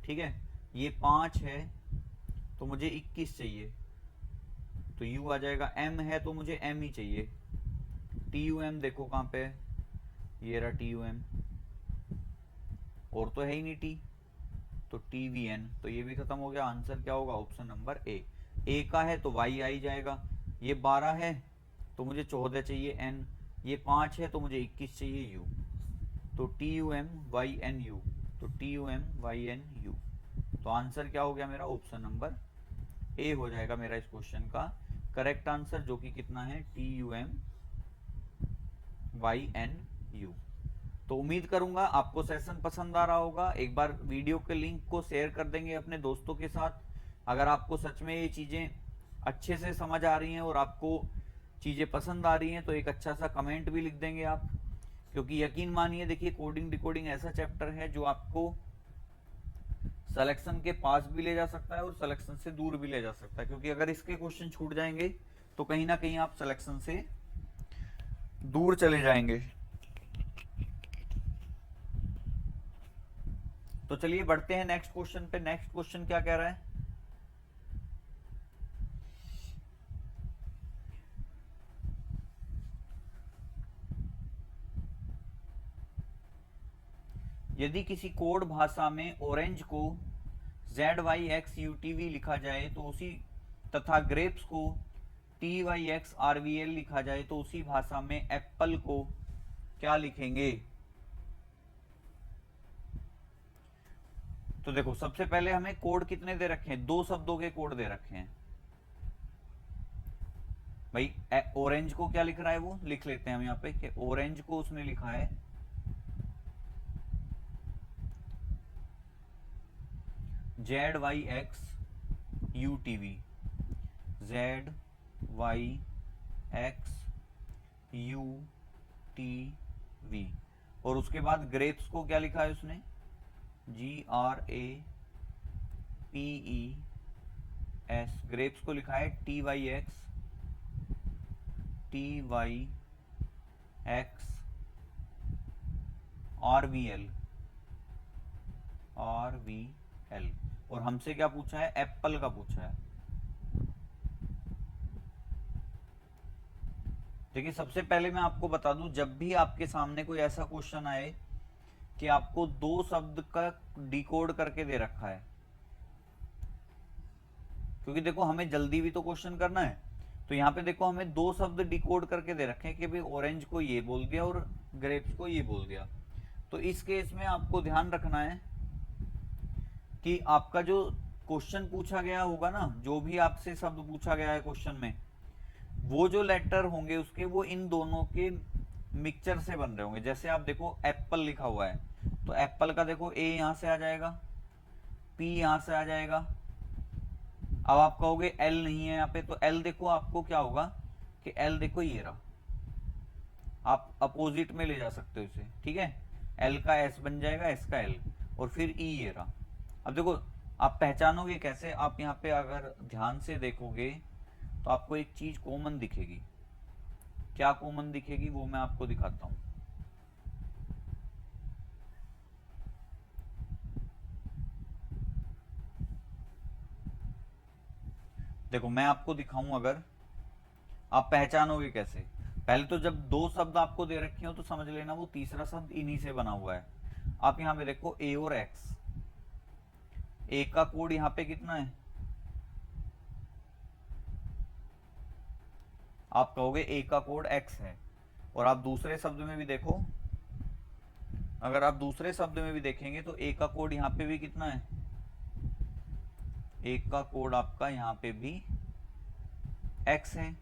ठीक है। ये 5 है तो मुझे 21 चाहिए, तो U आ जाएगा। M है तो मुझे M ही चाहिए। TUM देखो कहां पे है? ये रहा TUM, और तो है ही नहीं T, तो TVN। तो ये भी खत्म हो गया। आंसर क्या होगा? ऑप्शन नंबर A का है तो Y आ ही जाएगा। ये 12 है तो मुझे 14 चाहिए N, ये 5 है तो मुझे 21 चाहिए U, तो TUMYNU, तो TUMYNU। तो आंसर क्या हो गया मेरा? ऑप्शन नंबर A हो जाएगा मेरा इस क्वेश्चन का करेक्ट आंसर, जो कि कितना है? TUMYNU। तो उम्मीद करूंगा आपको सेशन पसंद आ रहा होगा। एक बार वीडियो के लिंक को शेयर कर देंगे अपने दोस्तों के साथ। अगर आपको सच में ये चीजें अच्छे से समझ आ रही हैं और आपको चीजें पसंद आ रही हैं, तो एक अच्छा सा कमेंट भी लिख देंगे आप, क्योंकि यकीन मानिए, देखिए कोडिंग डिकोडिंग ऐसा चैप्टर है जो आपको सिलेक्शन के पास भी ले जा सकता है और सिलेक्शन से दूर भी ले जा सकता है, क्योंकि अगर इसके क्वेश्चन छूट जाएंगे तो कहीं ना कहीं आप सिलेक्शन से दूर चले जाएंगे। तो चलिए बढ़ते हैं नेक्स्ट क्वेश्चन पे। नेक्स्ट क्वेश्चन क्या कह रहा है? यदि किसी कोड भाषा में ऑरेंज को ZYXUTV लिखा जाए तो उसी, तथा ग्रेप्स को TYXRVL लिखा जाए तो उसी भाषा में एप्पल को क्या लिखेंगे? तो देखो सबसे पहले हमें कोड कितने दे रखे हैं, 2 शब्दों के कोड दे रखे हैं भाई। ऑरेंज को क्या लिख रहा है वो लिख लेते हैं हम यहाँ पे कि ऑरेंज को उसने लिखा है ZYXUTV, ZYXUTV। और उसके बाद ग्रेप्स को क्या लिखा है उसने, GRAPES, ग्रेप्स को लिखा है TYXRVL। और हमसे क्या पूछा है, एप्पल का पूछा है। देखिए सबसे पहले मैं आपको बता दूं, जब भी आपके सामने कोई ऐसा क्वेश्चन आए कि आपको 2 शब्द का डिकोड करके दे रखा है, क्योंकि देखो हमें जल्दी भी तो क्वेश्चन करना है, तो यहाँ पे देखो हमें 2 शब्द डिकोड करके दे रखे हैं कि भाई ऑरेंज को ये बोल दिया और ग्रेप्स को ये बोल दिया। तो इस केस में आपको ध्यान रखना है कि आपका जो क्वेश्चन पूछा गया होगा ना, जो भी आपसे शब्द पूछा गया है क्वेश्चन में, वो जो लेटर होंगे उसके वो इन दोनों के मिक्सचर से बन रहे होंगे। जैसे आप देखो एप्पल लिखा हुआ है तो एप्पल का देखो ए यहां से आ जाएगा, पी यहां से आ जाएगा। अब आप कहोगे एल नहीं है यहाँ पे, तो एल देखो आपको क्या होगा कि एल देखो ये रहा, आप अपोजिट में ले जा सकते हो इसे, ठीक है। एल का एस बन जाएगा, एस का एल, और फिर ई ये रहा। अब देखो आप पहचानोगे कैसे, आप यहाँ पे अगर ध्यान से देखोगे तो आपको एक चीज कॉमन दिखेगी। क्या कॉमन दिखेगी वो मैं आपको दिखाता हूं। देखो मैं आपको दिखाऊं, अगर आप पहचानोगे कैसे, पहले तो जब 2 शब्द आपको दे रखे हो तो समझ लेना वो तीसरा शब्द इन्हीं से बना हुआ है। आप यहाँ पे देखो ए और एक्स, ए का कोड यहाँ पे कितना है, आप कहोगे ए का कोड एक्स है। और आप दूसरे शब्द में भी देखो, अगर आप दूसरे शब्द में भी देखेंगे तो ए का कोड यहाँ पे भी कितना है, ए का कोड आपका यहाँ पे भी एक्स है।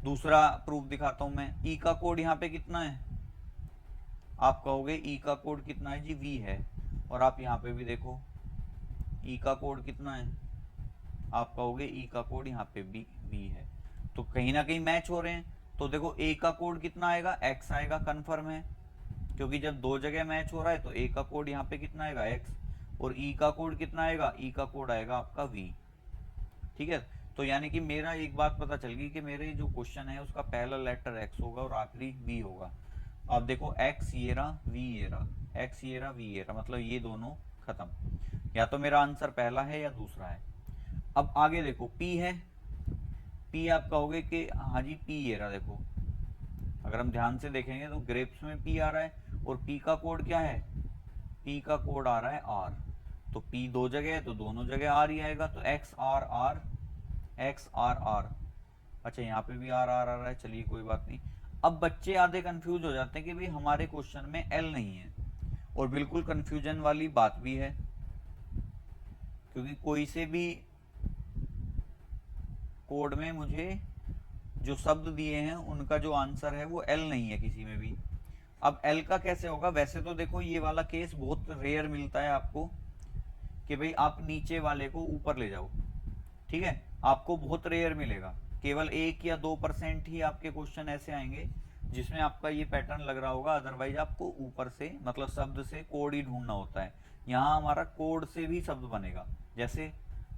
दूसरा प्रूफ दिखाता हूं मैं, ई का कोड यहाँ पे कितना है, आप कहोगे ई का कोड कितना है जी, वी है। और आप यहाँ पे भी देखो ई का कोड कितना है, आप कहोगे ई का कोड यहाँ पे भी वी है। तो कहीं ना कहीं मैच हो रहे हैं। तो देखो ए का कोड कितना आएगा, एक्स आएगा, कंफर्म है, क्योंकि जब 2 जगह मैच हो रहा है तो ए का कोड यहाँ पे कितना आएगा, एक्स, और ई का कोड कितना आएगा, ई का कोड आएगा आपका वी, ठीक है। तो यानी कि मेरा एक बात पता चल गई कि मेरे जो क्वेश्चन है उसका पहला लेटर एक्स होगा और आखिरी वी होगा। अब देखो एक्स ये रहा, वी ये रहा, एक्स ये रहा, वी ये रहा, मतलब ये दोनों खत्म। या तो मेरा आंसर पहला है या दूसरा है। अब आगे देखो पी है, पी आप कहोगे कि हाँ जी पी ये रहा। देखो अगर हम ध्यान से देखेंगे तो ग्रेप्स में पी आ रहा है, और पी का कोड क्या है, पी का कोड आ रहा है आर। तो पी 2 जगह है तो दोनों जगह आर ही आएगा, तो X R R, X R R. अच्छा यहाँ पे भी आर आर आ रहा है, चलिए कोई बात नहीं। अब बच्चे आधे कंफ्यूज हो जाते हैं कि भाई हमारे क्वेश्चन में एल नहीं है, और बिल्कुल कंफ्यूजन वाली बात भी है, क्योंकि कोई से भी कोड में मुझे जो शब्द दिए हैं उनका जो आंसर है वो एल नहीं है किसी में भी। अब एल का कैसे होगा, वैसे तो देखो ये वाला केस बहुत रेयर मिलता है आपको कि भाई आप नीचे वाले को ऊपर ले जाओ, ठीक है, आपको बहुत रेयर मिलेगा। केवल 1 या 2% ही आपके क्वेश्चन ऐसे आएंगे जिसमें आपका ये पैटर्न लग रहा होगा, अदरवाइज आपको ऊपर से मतलब शब्द से कोड ही ढूंढना होता है। यहाँ हमारा कोड से भी शब्द बनेगा, जैसे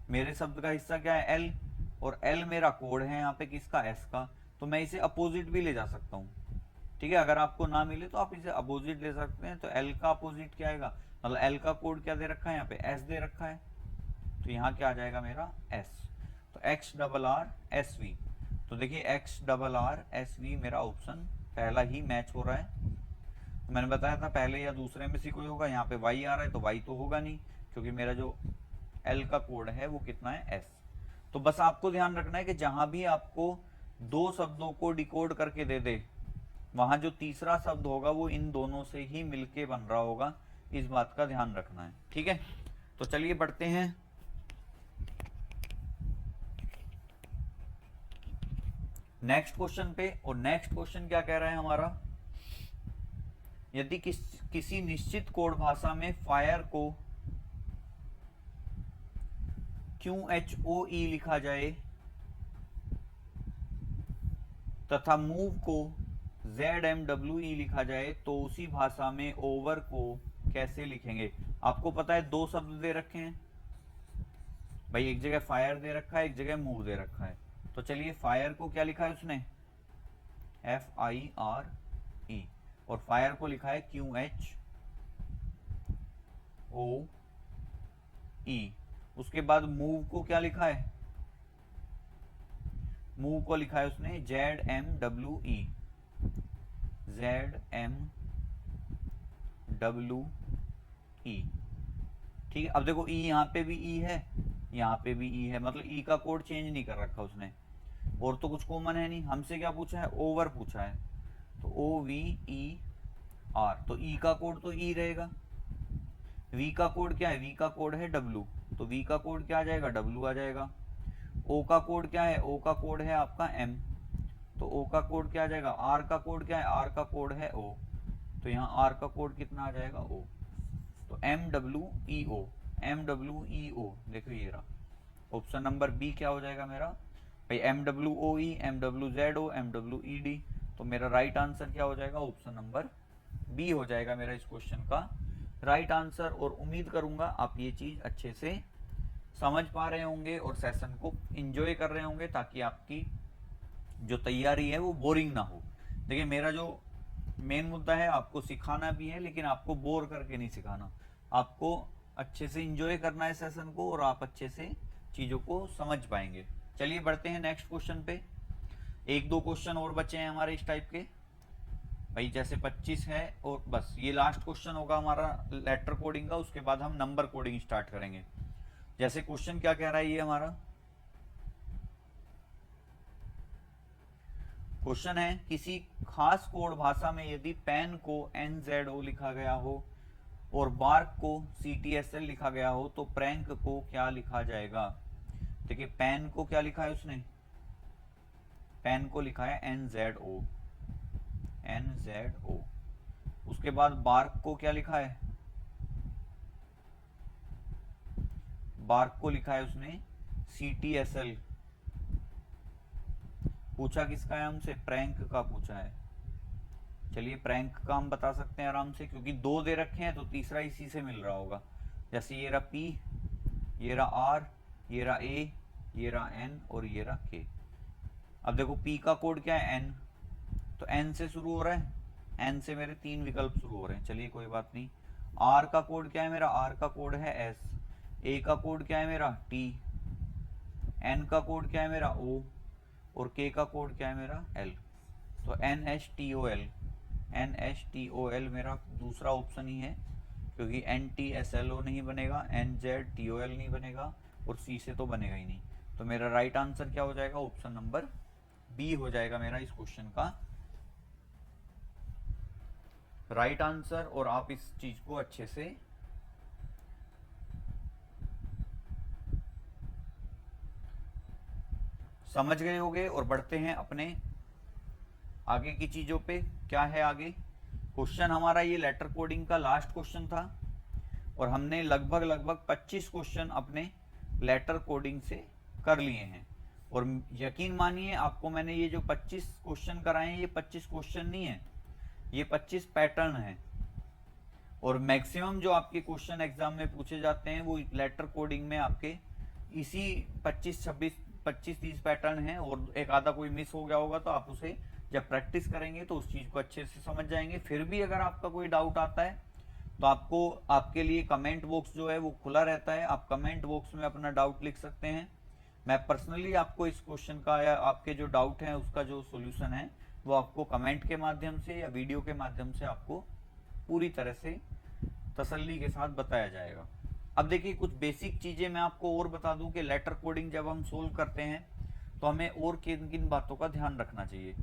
मेरे शब्द का हिस्सा क्या है, एल, और एल मेरा कोड है यहाँ पे किसका, एस का, तो मैं इसे अपोजिट भी ले जा सकता हूँ, ठीक है। अगर आपको ना मिले तो आप इसे अपोजिट ले सकते हैं। तो एल का अपोजिट क्या आएगा, मतलब एल का कोड क्या दे रखा है, यहाँ पे एस दे रखा है, तो यहाँ क्या आ जाएगा मेरा एस। तो x double R S V, तो देखिए x double R S V मेरा ऑप्शन पहला ही मैच हो रहा है। तो मैंने बताया था पहले या दूसरे में से कोई होगा, यहाँ पे वाई आ रहा है तो वाई तो होगा नहीं, क्योंकि मेरा जो एल का कोड है वो कितना है, एस। तो बस आपको ध्यान रखना है कि जहां भी आपको दो शब्दों को डिकोड करके दे दे, वहां जो तीसरा शब्द होगा वो इन दोनों से ही मिलके बन रहा होगा, इस बात का ध्यान रखना है, ठीक है। तो चलिए बढ़ते हैं नेक्स्ट क्वेश्चन पे। और नेक्स्ट क्वेश्चन क्या कह रहा है हमारा, यदि किसी निश्चित कोड भाषा में फायर को QHOE लिखा जाए तथा मूव को ZMWE लिखा जाए, तो उसी भाषा में ओवर को कैसे लिखेंगे। आपको पता है दो शब्द दे रखे हैं भाई, एक जगह फायर दे रखा है, एक जगह मूव दे रखा है। तो चलिए फायर को क्या लिखा है उसने, FIRE, और फायर को लिखा है QHOE। उसके बाद मूव को क्या लिखा है, मूव को लिखा है उसने ZMWE, ठीक है। अब देखो ई यहाँ पे भी ई है, यहाँ पे भी ई है, मतलब ई का कोड चेंज नहीं कर रखा उसने, और तो कुछ कॉमन है नहीं। हमसे क्या पूछा है, ओवर पूछा है, तो OVER, तो ई का कोड तो ई रहेगा। वी का कोड क्या है, वी का कोड है W, तो वी का कोड क्या आ जाएगा, W आ जाएगा। ओ का कोड क्या है, ओ का कोड है आपका M, तो ओ का कोड क्या आ जाएगा। आर का कोड क्या है, आर का कोड है O, तो यहाँ आर का कोड कितना आ जाएगा, O, तो MWEO, देखो ये रहा ऑप्शन नंबर बी। क्या हो जाएगा मेरा भाई, MWOE, MWZO, MWED, तो मेरा राइट आंसर क्या हो जाएगा, ऑप्शन नंबर बी हो जाएगा मेरा इस क्वेश्चन का राइट आंसर। और उम्मीद करूंगा आप ये चीज अच्छे से समझ पा रहे होंगे और सेशन को एंजॉय कर रहे होंगे, ताकि आपकी जो तैयारी है वो बोरिंग ना हो। देखिए मेरा जो मेन मुद्दा है, आपको सिखाना भी है, लेकिन आपको बोर करके नहीं सिखाना, आपको अच्छे से एंजॉय करना है सेशन को, और आप अच्छे से चीजों को समझ पाएंगे। चलिए बढ़ते हैं नेक्स्ट क्वेश्चन पे। एक दो क्वेश्चन और बचे हैं हमारे इस टाइप के भाई, जैसे 25 है, और बस ये लास्ट क्वेश्चन होगा हमारा लेटर कोडिंग का, उसके बाद हम नंबर कोडिंग स्टार्ट करेंगे। जैसे क्वेश्चन क्या कह रहा है, ये हमारा क्वेश्चन है, किसी खास कोड भाषा में यदि पेन को NZO लिखा गया हो और बार्क को CTSL लिखा गया हो, तो प्रैंक को क्या लिखा जाएगा। देखिए पेन को क्या लिखा है उसने, पेन को लिखा है NZO, उसके बाद बार्क को क्या लिखा है, बार्क को लिखा है उसने CTSL। पूछा किसका है हमसे, प्रैंक का पूछा है। चलिए प्रैंक का हम बता सकते हैं आराम से, क्योंकि दो दे रखे हैं तो तीसरा इसी से मिल रहा होगा। जैसे ये रहा P, ये रहा R, ये रहा A, ये रहा N और ये रहा K। अब देखो P का कोड क्या है, N, तो N से शुरू हो रहा है, N से मेरे तीन विकल्प शुरू हो रहे हैं, चलिए कोई बात नहीं। R का कोड क्या है मेरा, R का कोड है S, A का कोड क्या है मेरा T, N का कोड क्या है मेरा O, और K का कोड क्या है मेरा L। तो NHTOL मेरा दूसरा ऑप्शन ही है, क्योंकि NTSLO नहीं बनेगा, NZTOL नहीं बनेगा, और C से तो बनेगा ही नहीं। तो मेरा राइट आंसर क्या हो जाएगा, ऑप्शन नंबर बी हो जाएगा मेरा इस क्वेश्चन का राइट आंसर। और आप इस चीज को अच्छे से समझ गए होंगे। और बढ़ते हैं अपने आगे की चीजों पे। क्या है आगे क्वेश्चन हमारा, ये लेटर कोडिंग का लास्ट क्वेश्चन था, और हमने लगभग 25 क्वेश्चन अपने लेटर कोडिंग से कर लिए हैं। और यकीन मानिए आपको मैंने ये जो 25 क्वेश्चन कराए हैं, ये 25 क्वेश्चन नहीं है, ये 25 पैटर्न है। और मैक्सिमम जो आपके क्वेश्चन एग्जाम में पूछे जाते हैं वो लेटर कोडिंग में आपके इसी 25-30 पैटर्न है, और एक आधा कोई मिस हो गया होगा तो आप उसे जब प्रैक्टिस करेंगे तो उस चीज को अच्छे से समझ जाएंगे। फिर भी अगर आपका कोई डाउट आता है तो आपको आपके लिए कमेंट बॉक्स जो है वो खुला रहता है, आप कमेंट बॉक्स में अपना डाउट लिख सकते हैं। मैं पर्सनली आपको इस क्वेश्चन का या आपके जो डाउट है उसका जो सॉल्यूशन है वो आपको कमेंट के माध्यम से या वीडियो के माध्यम से आपको पूरी तरह से तसल्ली के साथ बताया जाएगा। अब देखिए कुछ बेसिक चीजें मैं आपको और बता दूं कि लेटर कोडिंग जब हम सोल्व करते हैं तो हमें और किन किन बातों का ध्यान रखना चाहिए।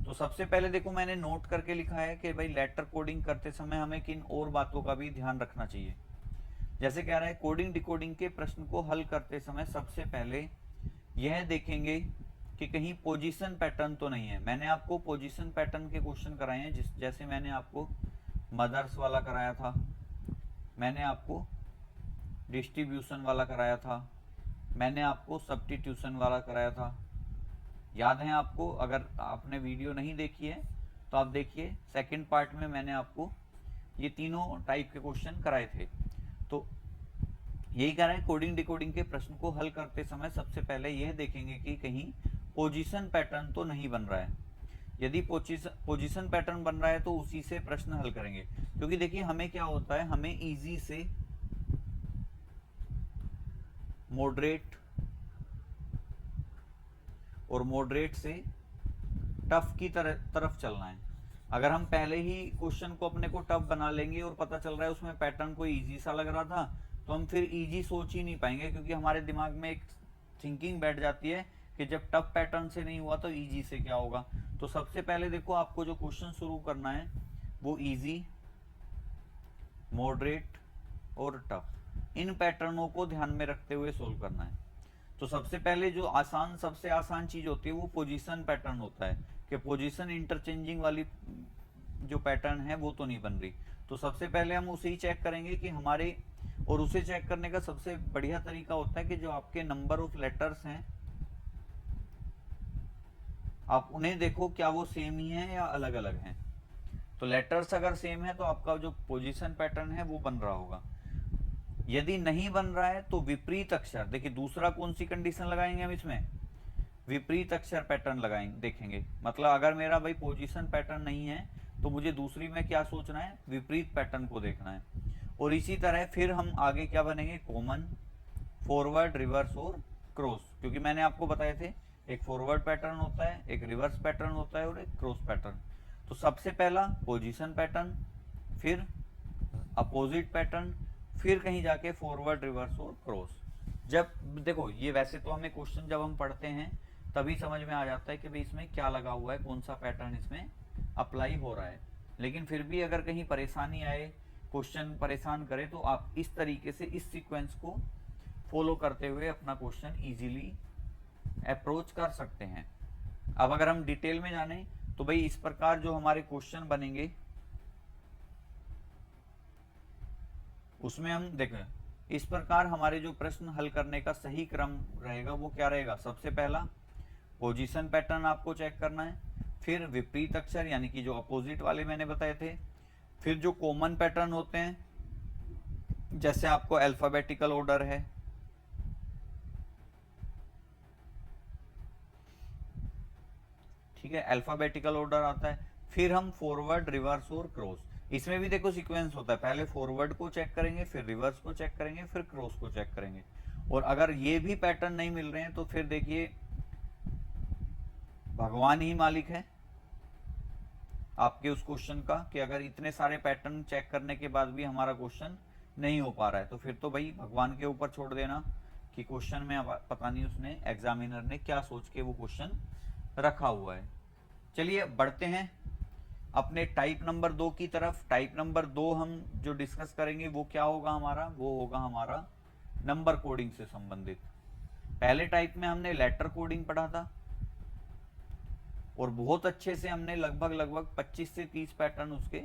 तो सबसे पहले देखो मैंने नोट करके लिखा है कि भाई लेटर कोडिंग करते समय हमें किन और बातों का भी ध्यान रखना चाहिए। जैसे कह रहा है कोडिंग डिकोडिंग के प्रश्न को हल करते समय सबसे पहले यह देखेंगे कि कहीं पोजीशन पैटर्न तो नहीं है। मैंने आपको पोजीशन पैटर्न के क्वेश्चन कराए हैं, जैसे मैंने आपको मदर्स वाला कराया था, मैंने आपको डिस्ट्रीब्यूशन वाला कराया था, मैंने आपको सब्स्टिट्यूशन वाला कराया था। याद है आपको? अगर आपने वीडियो नहीं देखी है तो आप देखिए, सेकंड पार्ट में मैंने आपको ये तीनों टाइप के क्वेश्चन कराए थे। तो यही कह रहा है कोडिंग डिकोडिंग के प्रश्न को हल करते समय सबसे पहले यह देखेंगे कि कहीं पोजीशन पैटर्न तो नहीं बन रहा है। यदि पोजीशन पैटर्न बन रहा है तो उसी से प्रश्न हल करेंगे। क्योंकि देखिए हमें क्या होता है, हमें इजी से मॉडरेट और मॉडरेट से टफ की तरफ चलना है। अगर हम पहले ही क्वेश्चन को अपने को टफ बना लेंगे और पता चल रहा है उसमें पैटर्न कोई इजी सा लग रहा था, तो हम फिर इजी सोच ही नहीं पाएंगे, क्योंकि हमारे दिमाग में एक थिंकिंग बैठ जाती है कि जब टफ पैटर्न से नहीं हुआ तो इजी से क्या होगा। तो सबसे पहले देखो आपको जो क्वेश्चन शुरू करना है वो इजी, मॉडरेट और टफ, इन पैटर्नों को ध्यान में रखते हुए सोल्व करना है। तो सबसे पहले जो सबसे आसान चीज होती है वो पोजीशन पैटर्न होता है, कि पोजीशन इंटरचेंजिंग वाली जो पैटर्न है वो तो नहीं बन रही। तो सबसे पहले हम उसे ही चेक करेंगे कि हमारे, और उसे चेक करने का सबसे बढ़िया तरीका होता है कि जो आपके नंबर ऑफ लेटर्स हैं आप उन्हें देखो क्या वो सेम ही है या अलग अलग हैं। तो लेटर्स अगर सेम है तो आपका जो पोजीशन पैटर्न है वो बन रहा होगा। यदि नहीं बन रहा है तो विपरीत अक्षर, देखिए दूसरा कौन सी कंडीशन लगाएंगे हम इसमें, विपरीत अक्षर पैटर्न लगाएंगे, देखेंगे। मतलब अगर मेरा भाई पोजीशन पैटर्न नहीं है तो मुझे दूसरी में क्या सोचना है, विपरीत पैटर्न को देखना है। और इसी तरह फिर हम आगे क्या बनेंगे, कॉमन, फॉरवर्ड, रिवर्स और क्रॉस। क्योंकि मैंने आपको बताए थे एक फॉरवर्ड पैटर्न होता है, एक रिवर्स पैटर्न होता है और एक क्रॉस पैटर्न। तो सबसे पहला पोजीशन पैटर्न, फिर अपोजिट पैटर्न, फिर कहीं जाके फॉरवर्ड, रिवर्स और क्रॉस। जब देखो ये वैसे तो हमें क्वेश्चन जब हम पढ़ते हैं तभी समझ में आ जाता है कि भाई इसमें क्या लगा हुआ है, कौन सा पैटर्न इसमें अप्लाई हो रहा है। लेकिन फिर भी अगर कहीं परेशानी आए, क्वेश्चन परेशान करे, तो आप इस तरीके से इस सीक्वेंस को फॉलो करते हुए अपना क्वेश्चन इजीली अप्रोच कर सकते हैं। अब अगर हम डिटेल में जाने तो भाई इस प्रकार जो हमारे क्वेश्चन बनेंगे उसमें हम देखें, इस प्रकार हमारे जो प्रश्न हल करने का सही क्रम रहेगा वो क्या रहेगा, सबसे पहला पोजीशन पैटर्न आपको चेक करना है, फिर विपरीत अक्षर यानी कि जो अपोजिट वाले मैंने बताए थे, फिर जो कॉमन पैटर्न होते हैं जैसे आपको अल्फाबेटिकल ऑर्डर है, ठीक है, अल्फाबेटिकल ऑर्डर आता है, फिर हम फॉरवर्ड, रिवर्स और क्रॉस। इसमें भी देखो सीक्वेंस होता है, पहले फॉरवर्ड को चेक करेंगे, फिर रिवर्स को चेक करेंगे, फिर क्रॉस को चेक करेंगे। और अगर ये भी पैटर्न नहीं मिल रहे हैं तो फिर देखिए भगवान ही मालिक है आपके उस क्वेश्चन का, कि अगर इतने सारे पैटर्न चेक करने के बाद भी हमारा क्वेश्चन नहीं हो पा रहा है तो फिर तो भाई भगवान के ऊपर छोड़ देना कि क्वेश्चन में पता नहीं उसने एग्जामिनर ने क्या सोच के वो क्वेश्चन रखा हुआ है। चलिए बढ़ते हैं अपने टाइप नंबर 2 की तरफ। टाइप नंबर 2 हम जो डिस्कस करेंगे वो क्या होगा हमारा, वो होगा हमारा नंबर कोडिंग से संबंधित। पहले टाइप में हमने लेटर कोडिंग पढ़ा था और बहुत अच्छे से हमने लगभग 25 से 30 पैटर्न उसके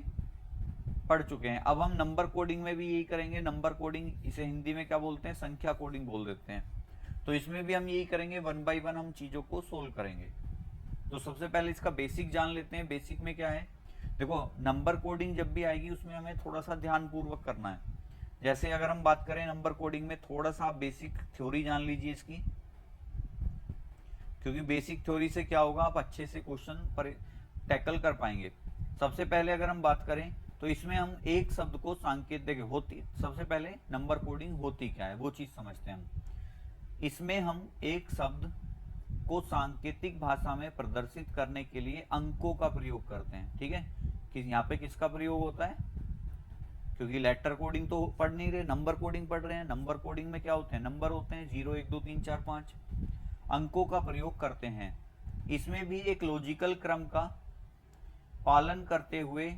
पढ़ चुके हैं। अब हम नंबर कोडिंग में भी यही करेंगे। नंबर कोडिंग, इसे हिंदी में क्या बोलते हैं, संख्या कोडिंग बोल देते हैं। तो इसमें भी हम यही करेंगे, 1 बाय 1 हम चीजों को सोल्व करेंगे। तो सबसे पहले इसका बेसिक जान लेते हैं। बेसिक में क्या है, देखो नंबर कोडिंग जब भी आएगी उसमें हमें थोड़ा सा ध्यान पूर्वक करना है। जैसे अगर हम बात करें नंबर कोडिंग में, थोड़ा सा आप बेसिक थ्योरी जान लीजिए इसकी, क्योंकि बेसिक थ्योरी से क्या होगा, आप अच्छे से क्वेश्चन पर टैकल कर पाएंगे। सबसे पहले अगर हम बात करें तो इसमें हम एक शब्द को सांकेतिक होती, सबसे पहले नंबर कोडिंग होती क्या है वो चीज समझते हैं हम। इसमें हम एक शब्द को सांकेतिक भाषा में प्रदर्शित करने के लिए अंकों का प्रयोग करते हैं। ठीक है, कि यहाँ पे किसका प्रयोग होता है, क्योंकि लेटर कोडिंग तो पढ़ नहीं रहे, नंबर कोडिंग पढ़ रहे हैं। नंबर कोडिंग में क्या होते हैं, नंबर होते हैं 0 1 2 3 4 5, अंकों का प्रयोग करते हैं। इसमें भी एक लॉजिकल क्रम का पालन करते हुए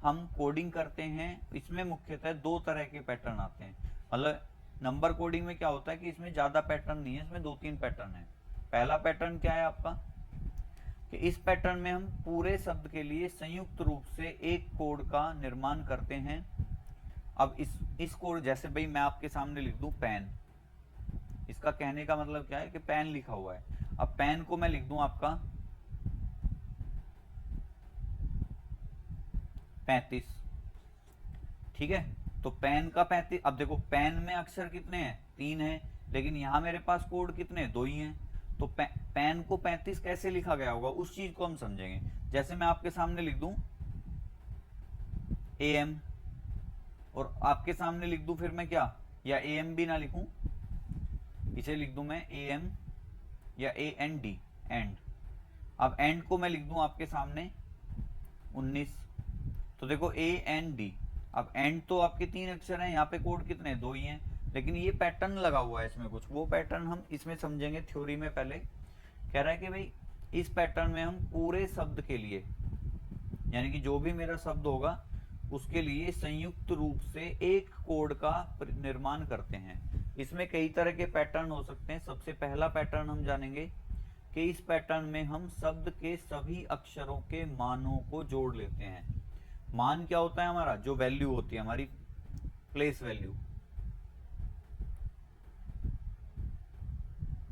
हम कोडिंग करते हैं। इसमें मुख्यतः दो तरह के पैटर्न आते हैं। मतलब नंबर कोडिंग में क्या होता है कि इसमें ज्यादा पैटर्न नहीं है, इसमें 2-3 पैटर्न है। पहला पैटर्न क्या है आपका, कि इस पैटर्न में हम पूरे शब्द के लिए संयुक्त रूप से एक कोड का निर्माण करते हैं। अब इस कोड, जैसे भाई मैं आपके सामने लिख दूं पेन, इसका कहने का मतलब क्या है कि पेन लिखा हुआ है। अब पेन को मैं लिख दूं आपका 35, ठीक है। तो पेन का 35, अब देखो पेन में अक्षर कितने हैं, 3 हैं, लेकिन यहां मेरे पास कोड कितने, 2 ही हैं। तो पेन को 35 कैसे लिखा गया होगा, उस चीज को हम समझेंगे। जैसे मैं आपके सामने लिख दूं AM, और आपके सामने लिख दूं फिर मैं क्या, या AM भी ना लिखूं, इसे लिख दूं मैं AM या AND, एंड। अब एंड को मैं लिख दूं आपके सामने 19। तो देखो AND, अब एंड तो आपके 3 अक्षर हैं, यहाँ पे कोड कितने, 2 ही हैं, लेकिन ये पैटर्न लगा हुआ है इसमें कुछ, वो पैटर्न हम इसमें समझेंगे थ्योरी में। पहले कह रहा है कि भाई इस पैटर्न में हम पूरे शब्द के लिए, यानी कि जो भी मेरा शब्द होगा उसके लिए संयुक्त रूप से एक कोड का निर्माण करते हैं। इसमें कई तरह के पैटर्न हो सकते हैं। सबसे पहला पैटर्न हम जानेंगे कि इस पैटर्न में हम शब्द के सभी अक्षरों के मानों को जोड़ लेते हैं। मान क्या होता है हमारा, जो वैल्यू होती है हमारी, प्लेस वैल्यू,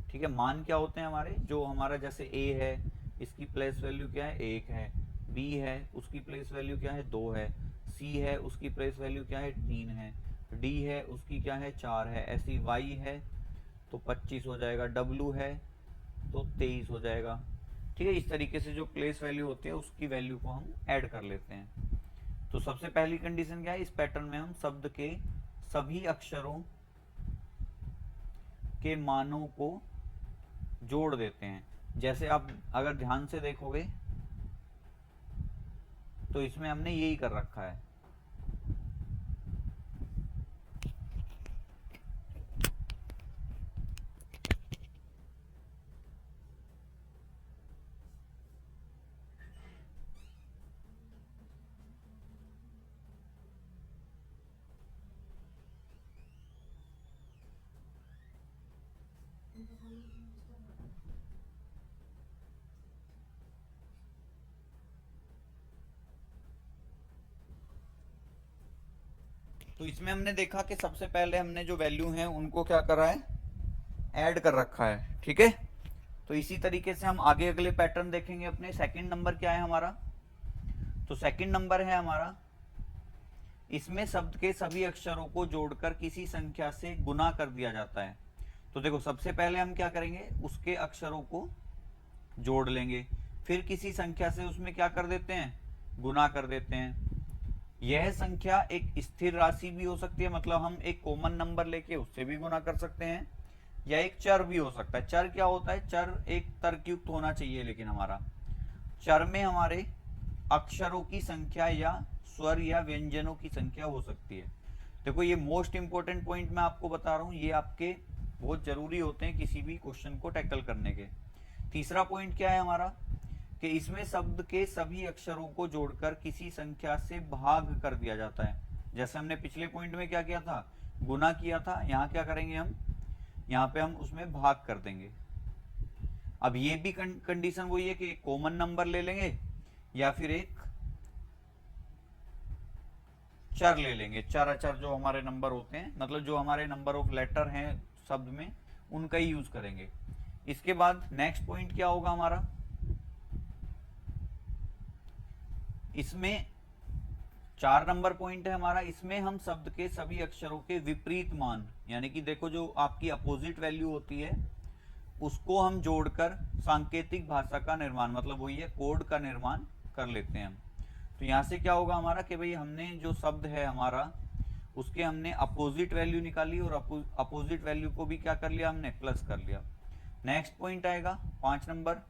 ठीक है। मान क्या होते हैं हमारे, जो हमारा जैसे A है, इसकी प्लेस वैल्यू क्या है, 1 है। B है, उसकी प्लेस वैल्यू क्या है, 2 है। C है, उसकी प्लेस वैल्यू क्या है, 3 है। D है, उसकी क्या है, 4 है। ऐसी Y है तो 25 हो जाएगा, W है तो 23 हो जाएगा, ठीक है। इस तरीके से जो प्लेस वैल्यू होती है उसकी वैल्यू को हम ऐड कर लेते हैं। तो सबसे पहली कंडीशन क्या है, इस पैटर्न में हम शब्द के सभी अक्षरों के मानों को जोड़ देते हैं। जैसे आप अगर ध्यान से देखोगे तो इसमें हमने यही कर रखा है। तो इसमें हमने देखा कि सबसे पहले हमने जो वैल्यू है उनको क्या करा है, ऐड कर रखा है, ठीक है। तो इसी तरीके से हम आगे अगले पैटर्न देखेंगे अपने। सेकंड नंबर क्या है हमारा, तो सेकंड नंबर है हमारा, इसमें शब्द के सभी अक्षरों को जोड़कर किसी संख्या से गुना कर दिया जाता है। तो देखो सबसे पहले हम क्या करेंगे, उसके अक्षरों को जोड़ लेंगे, फिर किसी संख्या से उसमें क्या कर देते हैं, गुना कर देते हैं। यह संख्या एक स्थिर राशि भी हो सकती है, मतलब हम एक कॉमन नंबर लेके उससे भी गुना कर सकते हैं, या एक चर भी हो सकता है। चर क्या होता है, चर एक तर्कयुक्त होना चाहिए, लेकिन हमारा चर में हमारे अक्षरों की संख्या या स्वर या व्यंजनों की संख्या हो सकती है। देखो ये मोस्ट इंपोर्टेंट पॉइंट मैं आपको बता रहा हूं, ये आपके बहुत जरूरी होते हैं किसी भी क्वेश्चन को टैकल करने के। तीसरा पॉइंट क्या है हमारा, कि इसमें शब्द के सभी अक्षरों को जोड़कर किसी संख्या से भाग कर दिया जाता है। जैसे हमने पिछले पॉइंट में क्या किया था, गुना किया था, यहाँ क्या करेंगे हम, यहाँ पे हम उसमें भाग कर देंगे। अब ये भी कंडीशन वही है कि एक कॉमन नंबर ले लेंगे या फिर एक चर ले लेंगे। चर अचर जो हमारे नंबर होते हैं, मतलब जो हमारे नंबर ऑफ लेटर हैं शब्द में, उनका ही यूज करेंगे। इसके बाद नेक्स्ट पॉइंट क्या होगा हमारा, इसमें 4 नंबर पॉइंट है हमारा, इसमें हम शब्द के सभी अक्षरों के विपरीत मान, यानी कि देखो जो आपकी अपोजिट वैल्यू होती है उसको हम जोड़कर सांकेतिक भाषा का निर्माण, मतलब वही है कोड का निर्माण कर लेते हैं हम। तो यहां से क्या होगा हमारा, कि भाई हमने जो शब्द है हमारा उसके हमने अपोजिट वैल्यू निकाली, और अपोजिट वैल्यू को भी क्या कर लिया हमने, प्लस कर लिया। नेक्स्ट पॉइंट आएगा 5 नंबर,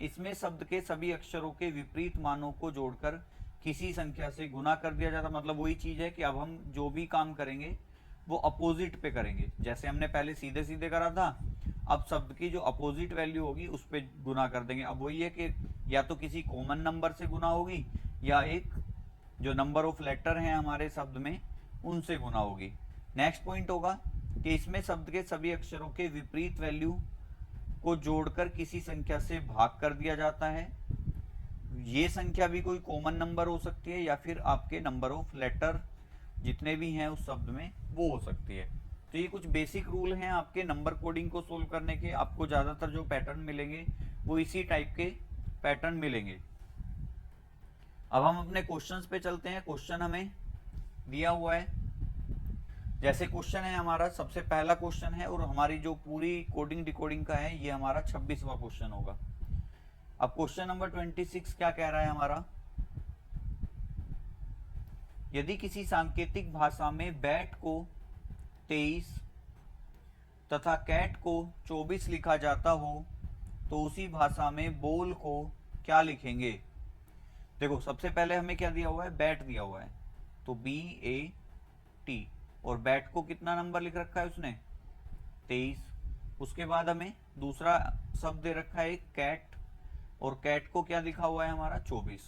इसमें शब्द के सभी अक्षरों के विपरीत मानों को जोड़कर किसी संख्या से गुना कर दिया जाता, मतलब वही चीज है कि अब हम जो भी काम करेंगे वो अपोजिट पे करेंगे। जैसे हमने पहले सीधे सीधे करा था, अब शब्द की जो अपोजिट वैल्यू होगी उस पर गुना कर देंगे। अब वही है कि या तो किसी कॉमन नंबर से गुना होगी या एक जो नंबर ऑफ लेटर हैं हमारे शब्द में उनसे गुना होगी। नेक्स्ट पॉइंट होगा कि इसमें शब्द के सभी अक्षरों के विपरीत वैल्यू को जोड़कर किसी संख्या से भाग कर दिया जाता है। ये संख्या भी कोई कॉमन नंबर हो सकती है या फिर आपके नंबर ऑफ लेटर जितने भी हैं उस शब्द में वो हो सकती है। तो ये कुछ बेसिक रूल हैं आपके नंबर कोडिंग को सोल्व करने के। आपको ज्यादातर जो पैटर्न मिलेंगे वो इसी टाइप के पैटर्न मिलेंगे। अब हम अपने क्वेश्चंस पे चलते हैं। क्वेश्चन हमें दिया हुआ है, जैसे क्वेश्चन है हमारा, सबसे पहला क्वेश्चन है और हमारी जो पूरी कोडिंग डिकोडिंग का है ये हमारा 26वां क्वेश्चन होगा। अब क्वेश्चन नंबर 26 क्या कह रहा है हमारा, यदि किसी सांकेतिक भाषा में बैट को 23 तथा कैट को 24 लिखा जाता हो तो उसी भाषा में बॉल को क्या लिखेंगे। देखो सबसे पहले हमें क्या दिया हुआ है, बैट दिया हुआ है, तो BAT, और बैट को कितना नंबर लिख रखा है उसने 23। उसके बाद हमें दूसरा शब्द दे रखा है कैट, और कैट को क्या लिखा हुआ है हमारा 24।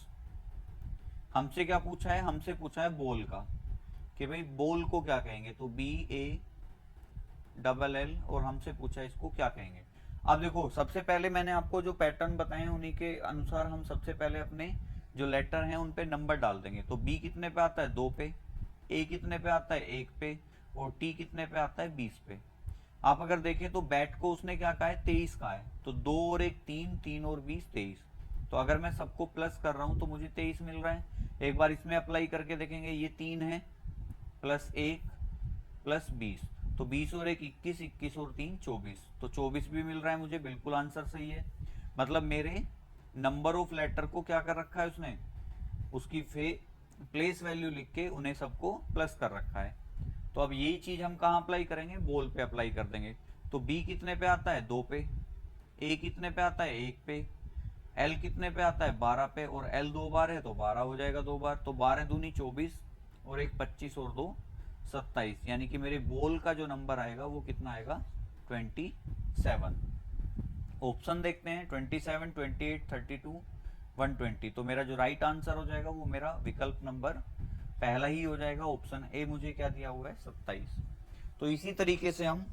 हमसे क्या पूछा है, हमसे पूछा है बॉल का, कि भाई बॉल को क्या कहेंगे, तो BALL, और हमसे पूछा है इसको क्या कहेंगे। अब देखो सबसे पहले मैंने आपको जो पैटर्न बताए हैं उन्हीं के अनुसार हम सबसे पहले अपने जो लेटर हैं उन पे नंबर डाल देंगे। तो B कितने पे आता है 2 पे, A कितने पे आता है 1 पे, और T कितने पे आता है 20 पे। आप अगर देखें तो बैट को उसने क्या कहा है 23 का है, तो 2 और 1 3, 3 और 20 23। तो अगर मैं सबको प्लस कर रहा हूं तो मुझे 23 मिल रहा है। एक बार इसमें अप्लाई करके देखेंगे, ये 3 है प्लस 1 प्लस 20, तो 20 और 1 21, 21 और 3 24, तो 24 भी मिल रहा है मुझे, बिल्कुल आंसर सही है। मतलब मेरे नंबर ऑफ लेटर को क्या कर रखा है उसने, उसकी प्लेस वैल्यू लिख के उन्हें सबको प्लस कर रखा है। तो अब यही चीज हम कहाँ अप्लाई करेंगे, बॉल पे अप्लाई कर देंगे। तो B कितने पे आता है 2 पे, A कितने पे आता है 1 पे, L कितने पे आता है 12 पे, और L 2 बार है तो 12 हो जाएगा 2 बार, तो 12 दूनी 24 और 1 25 और 2 27, यानी कि मेरे बॉल का जो नंबर आएगा वो कितना आएगा 27। ऑप्शन देखते हैं 27, 28, 32, 120, तो मेरा जो राइट आंसर हो जाएगा वो मेरा विकल्प नंबर पहला ही हो जाएगा, ऑप्शन ए मुझे क्या दिया हुआ है 27। तो इसी तरीके से हम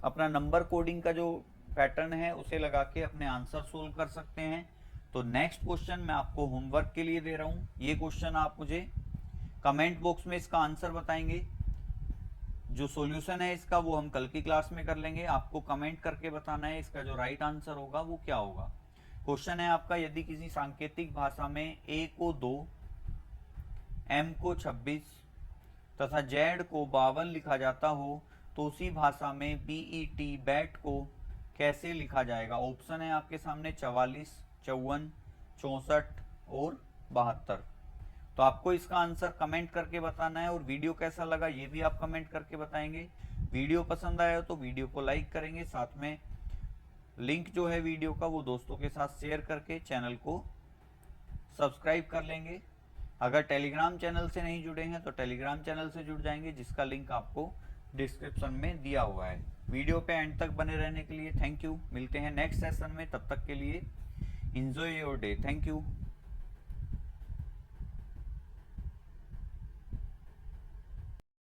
अपना नंबर कोडिंग का जो पैटर्न है उसे लगा के अपने आंसर सोल्व कर सकते हैं। तो नेक्स्ट क्वेश्चन मैं आपको होमवर्क के लिए दे रहा हूं, ये क्वेश्चन आप मुझे कमेंट बॉक्स में इसका आंसर बताएंगे। जो सॉल्यूशन है इसका वो हम कल की क्लास में कर लेंगे। आपको कमेंट करके बताना है इसका जो राइट आंसर होगा वो क्या होगा। क्वेश्चन है आपका, यदि किसी सांकेतिक भाषा में A को 2, M को 26 तथा Z को 52 लिखा जाता हो तो उसी भाषा में BET बैट को कैसे लिखा जाएगा। ऑप्शन है आपके सामने 44, 54, 64 और 72। तो आपको इसका आंसर कमेंट करके बताना है, और वीडियो कैसा लगा ये भी आप कमेंट करके बताएंगे। वीडियो पसंद आया तो वीडियो को लाइक करेंगे, साथ में लिंक जो है वीडियो का वो दोस्तों के साथ शेयर करके चैनल को सब्सक्राइब कर लेंगे। अगर टेलीग्राम चैनल से नहीं जुड़े हैं तो टेलीग्राम चैनल से जुड़ जाएंगे, जिसका लिंक आपको डिस्क्रिप्शन में दिया हुआ है। वीडियो पे एंड तक बने रहने के लिए थैंक यू। मिलते हैं नेक्स्ट सेशन में, तब तक के लिए enjoy your day. Thank you.